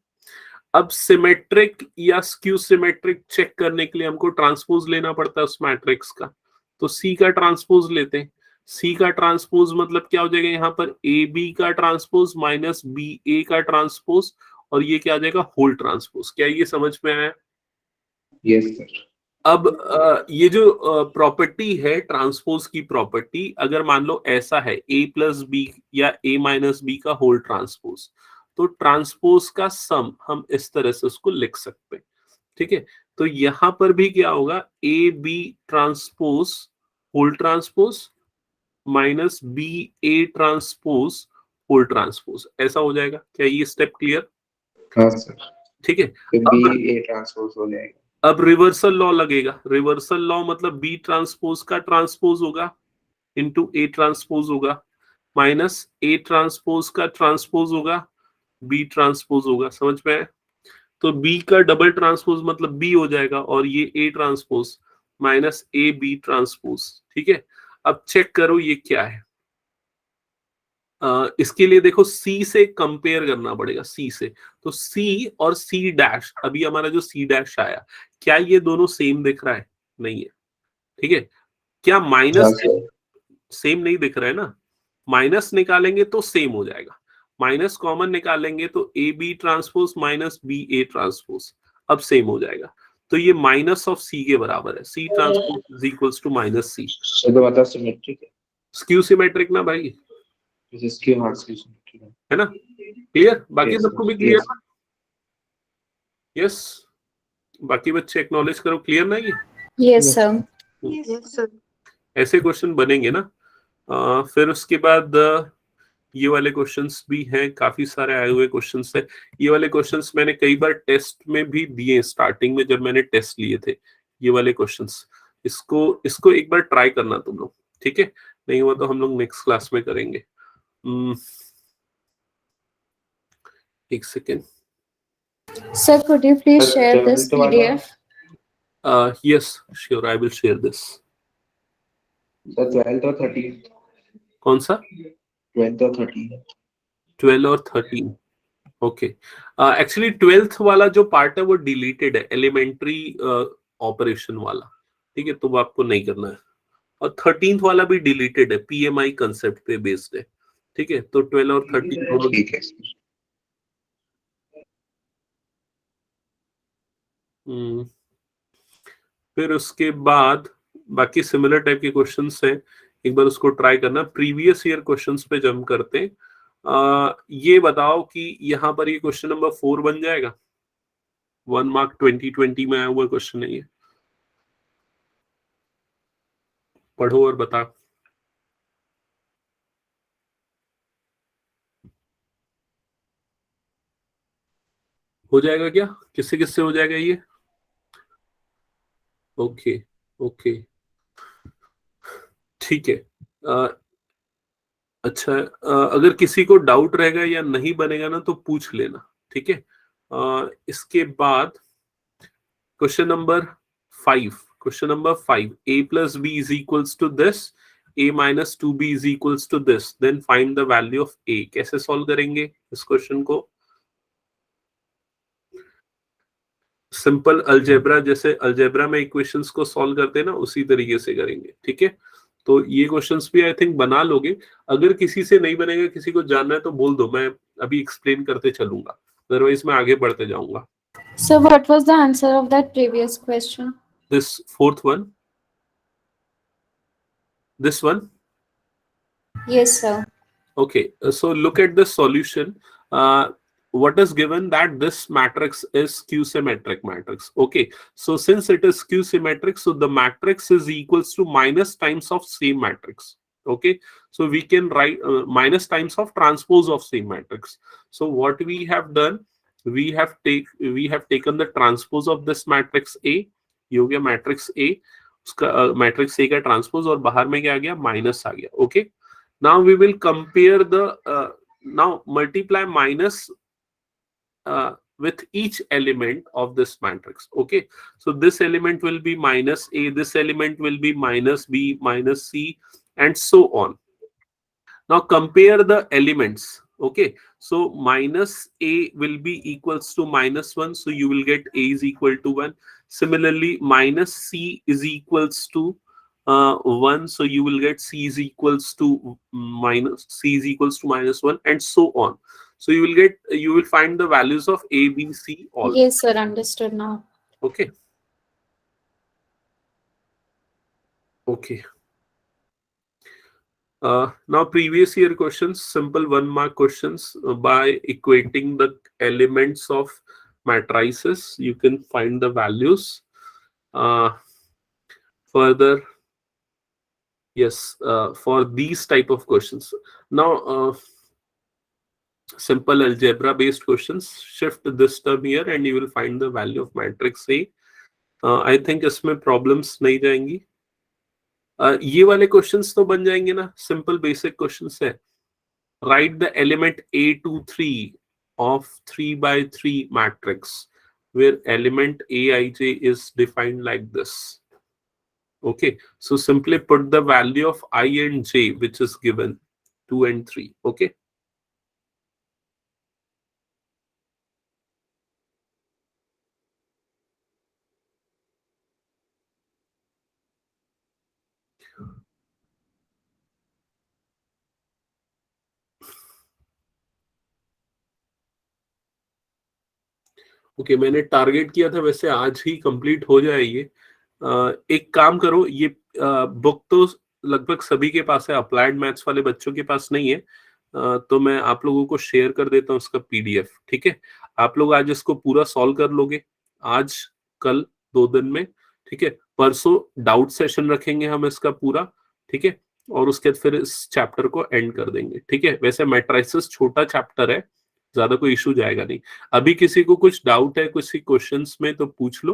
अब सिमेट्रिक या स्क्यू सिमेट्रिक चेक करने के लिए हमको ट्रांसपोज लेना पड़ता है उस मैट्रिक्स का, तो सी का ट्रांसपोज लेते हैं। सी का ट्रांसपोज मतलब क्या हो जाएगा, यहाँ पर ए बी का ट्रांसपोज माइनस बी ए का ट्रांसपोज, और ये क्या आ जाएगा, होल ट्रांसपोज। क्या ये समझ में आया? Yes sir. अब ये जो प्रॉपर्टी है ट्रांसपोज की प्रॉपर्टी, अगर मान लो ऐसा है a प्लस बी या a माइनस बी का होल ट्रांसपोज, तो ट्रांसपोज का सम हम इस तरह से उसको लिख सकते हैं। ठीक है, तो यहां पर भी क्या होगा, A B transpose whole transpose minus B A transpose whole transpose, ऐसा हो जाएगा। क्या ये स्टेप क्लियर? हाँ सर। ठीक है, तो बी ए ट्रांसपोज हो जाएगा। अब रिवर्सल लॉ लगेगा। रिवर्सल लॉ मतलब बी ट्रांसपोज का ट्रांसपोज होगा इनटू ए ट्रांसपोज होगा, माइनस ए ट्रांसपोज का ट्रांसपोज होगा, बी ट्रांसपोज होगा। समझ में आया? तो बी का डबल ट्रांसपोज मतलब बी हो जाएगा, और ये A transpose minus A B transpose. ठीक है, अब चेक करो ये क्या है। इसके लिए देखो सी से कंपेयर करना पड़ेगा, सी से। तो सी और सी डैश, अभी हमारा जो सी डैश आया, क्या ये दोनों सेम दिख रहा है? नहीं है। ठीक है, क्या हाँ माइनस सर। सेम नहीं दिख रहा है ना, माइनस निकालेंगे तो सेम हो जाएगा। माइनस कॉमन निकालेंगे तो A B transpose minus B A transpose, अब सेम हो जाएगा। तो ये माइनस ऑफ सी के बराबर है, C transpose is equals to minus C. तो मतलब सिमेट्रिक है। स्क्यू सिमेट्रिक ना भाई, इसकी हाँ सिमेट्रिक है ना? क्लियर? बाकी Yes, सबको भी sir. Clear Yes. ना? यस, बाकी बच्चे एक्नॉलेज करो, क्लियर ना ये? Yes, sir. Yes, sir. ऐसे क्वेश्चन बनेंगे ना। फिर उसके बाद ये वाले क्वेश्चंस भी हैं, काफी सारे आए हुए क्वेश्चंस है। ये वाले क्वेश्चंस मैंने कई बार टेस्ट में भी दिए, स्टार्टिंग में जब मैंने टेस्ट लिए थे ये वाले क्वेश्चंस। इसको एक बार ट्राई करना तुम लोग, ठीक है? नहीं हुआ तो हम लोग नेक्स्ट क्लास में करेंगे। एक second. Sir, could you please Sir, share this 12th वाला? PDF? Yes, sure, I will share this. Sir 12th और 13th। कौन सा? 12th और 13th। 12 और 13। ओके, एक्चुअली 12th वाला जो पार्ट है वो डिलीटेड है, एलिमेंट्री ऑपरेशन वाला। ठीक है, तो वो आपको नहीं करना है। और 13th वाला भी डिलीटेड है, पीएमआई कंसेप्ट पे बेस्ड है, ठीक है। तो 12 और 13 दोनों ठीक है सर। फिर उसके बाद बाकी सिमिलर टाइप के क्वेश्चंस हैं, एक बार उसको ट्राई करना। प्रीवियस ईयर क्वेश्चंस पे जंप करते हैं। ये बताओ कि यहाँ पर ये क्वेश्चन नंबर 4 बन जाएगा। 1 मार्क 2020 में आया हुआ क्वेश्चन है ये, पढ़ो और बता। हो जाएगा क्या? किससे किससे हो जाएगा ये? ओके ओके ठीक है। अच्छा, अगर किसी को डाउट रहेगा या नहीं बनेगा ना तो पूछ लेना, ठीक है। इसके बाद question number 5, question number 5, a plus b is equals to this, a minus 2b is equals to this, then find the value of a। कैसे सॉल्व करेंगे इस क्वेश्चन को? सिंपल अलजेब्रा, जैसे अलजेब्रा में इक्वेशंस को सॉल्व करते हैं ना, उसी तरीके से करेंगे, ठीक है। तो ये क्वेश्चंस भी आई थिंक बना लोगे। अगर किसी से नहीं बनेगा, किसी को जानना है तो बोल दो, मैं अभी एक्सप्लेन करते चलूंगा, अदरवाइज मैं आगे बढ़ते जाऊंगा। So what was the answer of that previous question? This fourth one, this one. Yes, sir. Okay, so look at the solution. What is given? That this matrix is q-symmetric matrix. Okay, so since it is q-symmetric, so the matrix is equals to minus times of same matrix. Okay, so we can write minus times of transpose of same matrix. So what we have done, we have taken the transpose of this matrix A। ये हो गया matrix A, उसका matrix A का transpose, और बाहर में क्या आ गया? माइनस आ गया। Okay, now we will compare the now multiply minus with each element of this matrix. Okay, so this element will be minus A, this element will be minus B, minus C, and so on. Now compare the elements. Okay, so minus A will be equals to minus 1, so you will get A is equal to 1. Similarly, minus C is equals to 1, so you will get C is equals to minus 1, and so on. So you will find the values of A, B, C all. Yes, sir. Understood now. Okay. Okay. Now previous year questions, simple 1 mark questions. By equating the elements of matrices, you can find the values. Further, yes, for these type of questions. Now simple algebra based questions, shift this term here and you will find the value of matrix A. I think इसमें problems नहीं जाएंगी। ये वाले questions तो बन जाएंगे ना, simple basic questions है। Right the element A23 of 3x3 matrix where element Aij is defined like this. Okay, so simply put the value of I and j which is given 2 and 3. Okay, okay मैंने target किया था वैसे आज ही complete हो जाए ये। एक काम करो, ये बुक तो लगभग सभी के पास है, अप्लाइड मैथ्स वाले बच्चों के पास नहीं है, तो मैं आप लोगों को शेयर कर देता हूँ इसका PDF, ठीक है। आप लोग आज इसको पूरा सॉल्व कर लोगे, आज कल 2 दिन में, ठीक है। परसों डाउट सेशन रखेंगे हम इसका पूरा, ठीक है, और उसके बाद फिर इस चैप्टर को एंड कर देंगे, ठीक है। वैसे मैट्रिसेस छोटा चैप्टर है, ज्यादा कोई इशू जाएगा नहीं। अभी किसी को कुछ डाउट है किसी क्वेश्चंस में तो पूछ लो,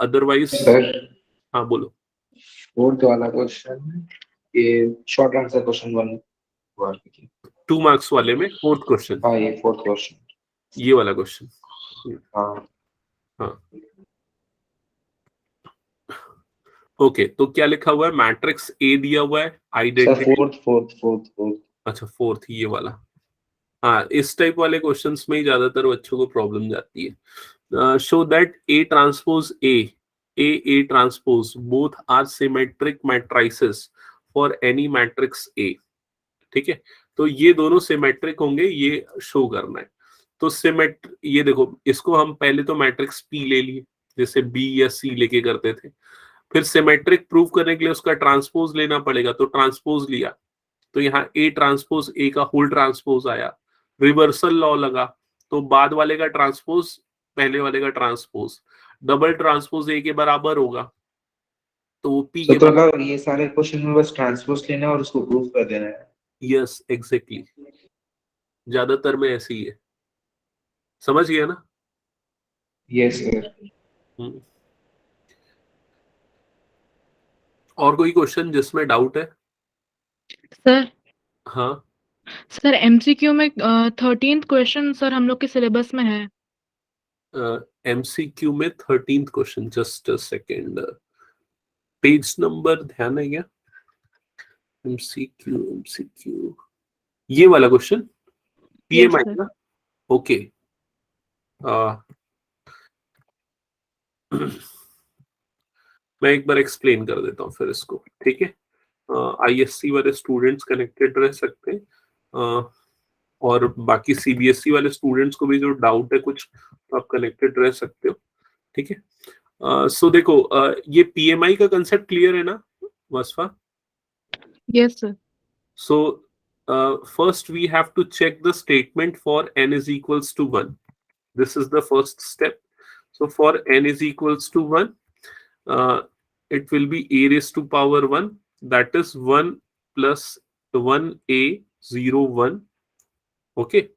अदरवाइज। सर हाँ बोलो। फोर्थ वाला क्वेश्चन, ये शॉर्ट आंसर क्वेश्चन 1 2 मार्क्स वाले में फोर्थ क्वेश्चन। हाँ, ये फोर्थ क्वेश्चन, ये वाला क्वेश्चन। हाँ हाँ ओके, तो क्या लिखा हुआ है? मैट्रिक्स ए दिया हुआ है, सर आइडेंटिटी। फोर्थ अच्छा फोर्थ, ये वाला। हाँ, इस टाइप वाले क्वेश्चंस में ही ज्यादातर बच्चों को प्रॉब्लम जाती है। Show that A transpose A A transpose both are symmetric matrices for any matrix A. ठीक है, तो ये दोनों सिमेट्रिक होंगे, ये शो करना है। तो ये देखो, इसको हम पहले तो मैट्रिक्स P ले लिए, जैसे B या C लेके करते थे। फिर सिमेट्रिक प्रूव करने के लिए उसका ट्रांसपोज लेना पड़ेगा, तो ट्रांसपोज लिया, तो यहाँ A ट्रांसपोज A का होल ट्रांसपोज आया। रिवर्सल लॉ लगा, तो बाद वाले का ट्रांसपोज पहले वाले का ट्रांसपोज, डबल ट्रांसपोज A के बराबर होगा, तो वो P के बराबर। मतलब ये सारे क्वेश्चन में बस ट्रांसपोज लेना है और उसको प्रूव कर देना है। यस एग्जैक्टली, ज्यादातर में ऐसे ही है, समझ गया ना? Yes sir. हम्म। और कोई क्वेश्चन जिसमें डाउट है? सर हाँ, सर एमसीक्यू में 13th क्वेश्चन सर हम लोग के सिलेबस में है। एमसीक्यू में 13th question, just a second, page number ध्यान है क्या? एमसीक्यू ये वाला क्वेश्चन पीएमआई सर। का, ओके। मैं एक बार एक्सप्लेन कर देता हूँ फिर इसको, ठीक है? आईएससी वाले स्टूडेंट्स कनेक्टेड रह सकते हैं, और बाकी सीबीएसई वाले स्टूडेंट्स को भी जो डाउट है कुछ, तो आप कनेक्टेड रह सकते हो, ठीक है? सो देखो, ये पीएमआई का कंसेप्ट क्लियर है ना Wasfa? Yes sir. So first we have to check the statement for n is equals to 1. This is the first step. So for n is equals to 1, it will be a raised to power 1, that is 1 plus 1a 0 1. Okay.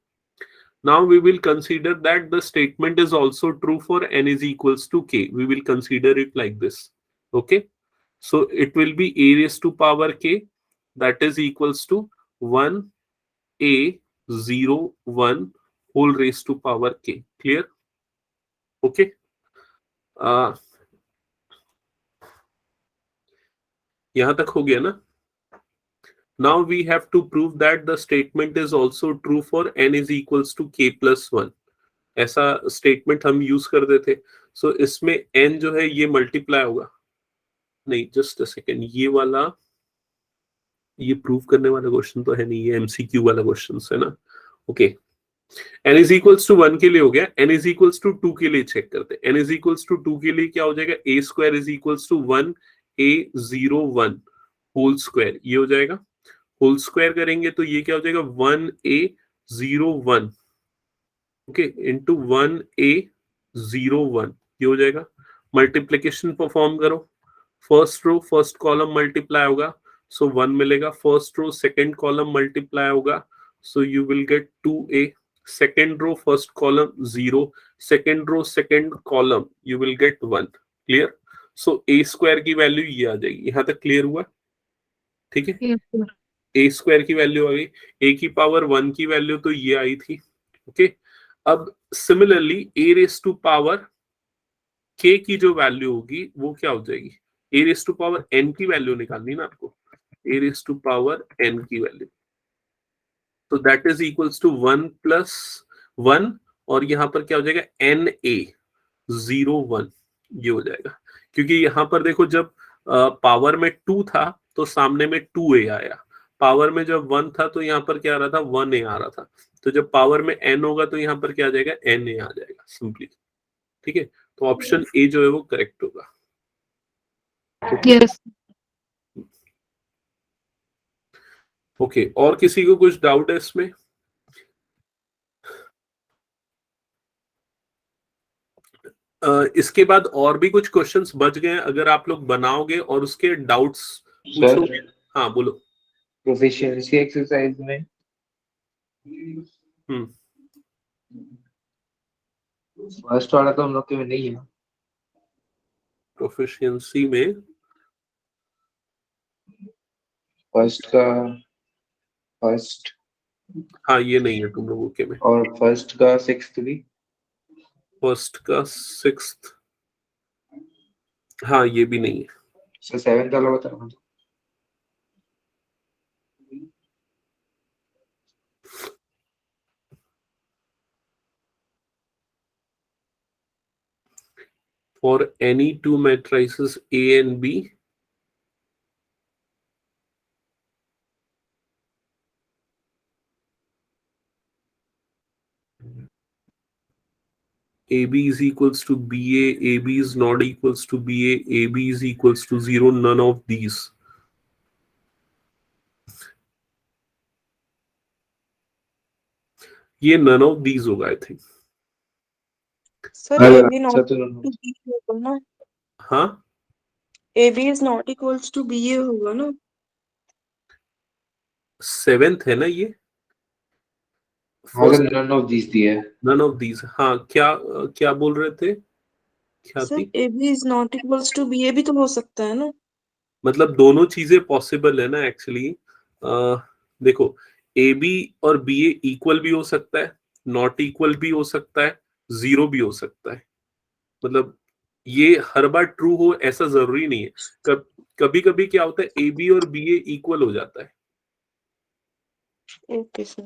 Now we will consider that the statement is also true for n is equals to k. We will consider it like this. Okay. So it will be a raised to power k, that is equals to 1a 0 1 whole raised to power k. Clear? Okay. यहां तक हो गया ना? Now we have to prove that the statement is also true for n is equals to k plus 1. ऐसा statement हम use कर देते। सो इसमें n जो है ये मल्टीप्लाई होगा, नहीं जस्ट अ सेकेंड, ये वाला ये प्रूव करने वाला क्वेश्चन तो है नहीं, ये एमसीक्यू वाला क्वेश्चन है ना? Okay, n is equals to 1 के लिए हो गया, n इज इक्वल्स टू 2 के लिए चेक करते हैं। n इज इक्वल्स टू 2 के लिए क्या हो जाएगा? a square is equals to 1a 0 1 whole square, ये हो जाएगा। होल स्क्वायर करेंगे तो ये क्या हो जाएगा? 1a 0 1, ओके, इंटू 1a 0 1, ये हो जाएगा। मल्टीप्लीकेशन परफॉर्म करो, first row first column multiply होगा, सो 1 मिलेगा। First row second column multiply होगा, so you will get 2a। Second row first column 0, second row second column you will get 1। Clear? So a square की value ये आ जाएगी। यहां तक clear हुआ? ठीक है, यस सर। a स्क्वायर की वैल्यू आ गई, a की पावर 1 की वैल्यू तो ये आई थी, ओके। अब similarly a raise to power k की जो वैल्यू होगी वो क्या हो जाएगी? a raise to power n की वैल्यू निकालनी ना आपको, a raise to power n की वैल्यू, तो that is equals to 1 plus 1, और यहां पर क्या हो जाएगा? na 0 1, ये हो जाएगा। क्योंकि यहां पर देखो, जब पावर में 2 था तो सामने में 2a आया, पावर में जब 1 था तो यहाँ पर क्या आ रहा था? 1a आ रहा था। तो जब पावर में n होगा तो यहाँ पर क्या आ जाएगा? na आ जाएगा सिंपली। ठीक है, तो ऑप्शन ए जो है वो करेक्ट होगा। यस। ओके, और किसी को कुछ डाउट है इसमें? इसके बाद और भी कुछ क्वेश्चंस बच गए हैं, अगर आप लोग बनाओगे और उसके डाउट्स पूछोगे। हाँ बोलो। प्रोफिशिएंसी एक्सरसाइज में फर्स्ट वाला तो हम लोग के में नहीं है। प्रोफिशिएंसी में फर्स्ट, हाँ ये नहीं है तुम लोगों के में, और फर्स्ट का सिक्स्थ भी। फर्स्ट का सिक्स्थ, हाँ ये भी नहीं है। सो सेवेंथ वाला बता रहा हूँ। for any two matrices A and B, AB is equals to BA, AB is not equals to BA, AB is equals to 0, none of these. ये none of these होगा I think. Sir, अगर AB not answer तो equal to B होगा ना? हाँ, AB is not equals to BA होगा ना? 7th है ना ये. अगर First none of these दिए है none of these. हाँ, क्या बोल रहे थे Sir, ख्याति? AB is not equals to BA भी तो हो सकता है ना? मतलब दोनों चीजें पॉसिबल है ना एक्चुअली. देखो, ए बी और बी ए इक्वल भी हो सकता है, नॉट इक्वल भी हो सकता है, 0 भी हो सकता है. मतलब ये हर बार ट्रू हो ऐसा जरूरी नहीं है. कभी कभी क्या होता है, ए बी और बी ए इक्वल हो जाता है. Okay, sir.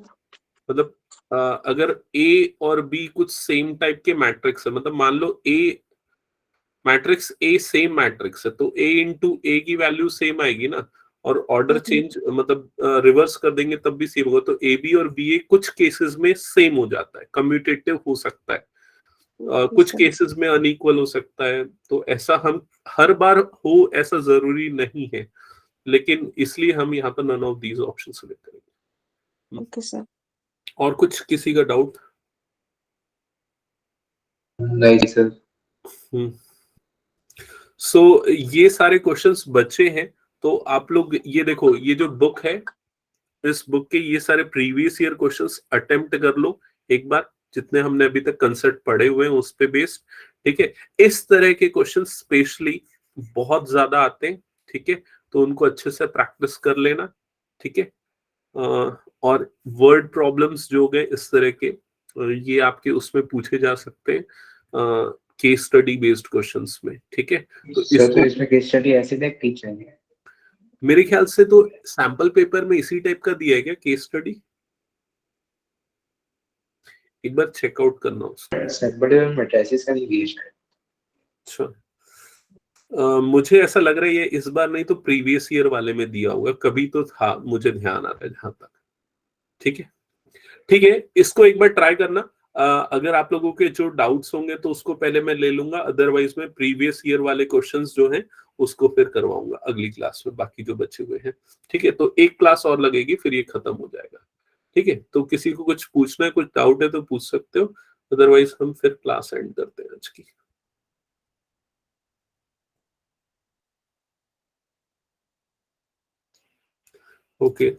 मतलब अगर ए और बी कुछ सेम टाइप के मैट्रिक्स है, मतलब मान लो ए मैट्रिक्स ए सेम मैट्रिक्स है, तो ए इंटू ए की वैल्यू सेम आएगी ना, और ऑर्डर चेंज मतलब रिवर्स कर देंगे तब भी सेम होगा. तो ए बी और बी ए कुछ केसेस में सेम हो जाता है, कम्यूटेटिव हो सकता है, कुछ केसेस में अनइक्वल हो सकता है. तो ऐसा हम हर बार हो ऐसा जरूरी नहीं है, लेकिन इसलिए हम यहाँ पर none of these option select करेंगे. Okay, sir. और कुछ किसी का डाउट? नहीं सर. सो ये सारे क्वेश्चंस बचे हैं. तो आप लोग ये देखो, ये जो बुक है, इस बुक के ये सारे प्रीवियस ईयर क्वेश्चंस अटेम्प्ट कर लो एक बार, जितने हमने अभी तक कंसेप्ट पढ़े हुए हैं उस पे बेस्ड. ठीक है, इस तरह के क्वेश्चन स्पेशली बहुत ज्यादा आते हैं. ठीक है, तो उनको अच्छे से प्रैक्टिस कर लेना. ठीक है, और वर्ड प्रॉब्लम्स जो गए इस तरह के, ये आपके उसमें पूछे जा सकते हैं केस स्टडी बेस्ड क्वेश्चंस में. ठीक है, तो सर तो इसमें केस स्टडी ऐसे टाइप की चाहिए. मेरे ख्याल से तो सैंपल पेपर में इसी टाइप का दिया है क्या केस स्टडी? एक बार चेकआउट करना उसको. सर बड़े मैट्रिसेस का नहीं दिया है. अच्छा, मुझे ऐसा लग रहा है ये इस बार नहीं तो प्रीवियस ईयर वाले में दिया होगा, कभी तो था, मुझे ध्यान आ रहा है जहां तक. ठीक है, ठीक है, इसको एक बार ट्राई करना. अगर आप लोगों के जो डाउट्स होंगे तो उसको पहले मैं ले लूंगा, अदरवाइज मैं प्रीवियस ईयर वाले क्वेश्चंस जो हैं उसको फिर करवाऊंगा अगली क्लास में, बाकी जो बचे हुए हैं. ठीक है, तो एक क्लास और लगेगी, फिर ये खत्म हो जाएगा. ठीक है, तो किसी को कुछ पूछना है, कुछ डाउट है तो पूछ सकते हो, अदरवाइज हम फिर क्लास एंड करते हैं आज की. ओके.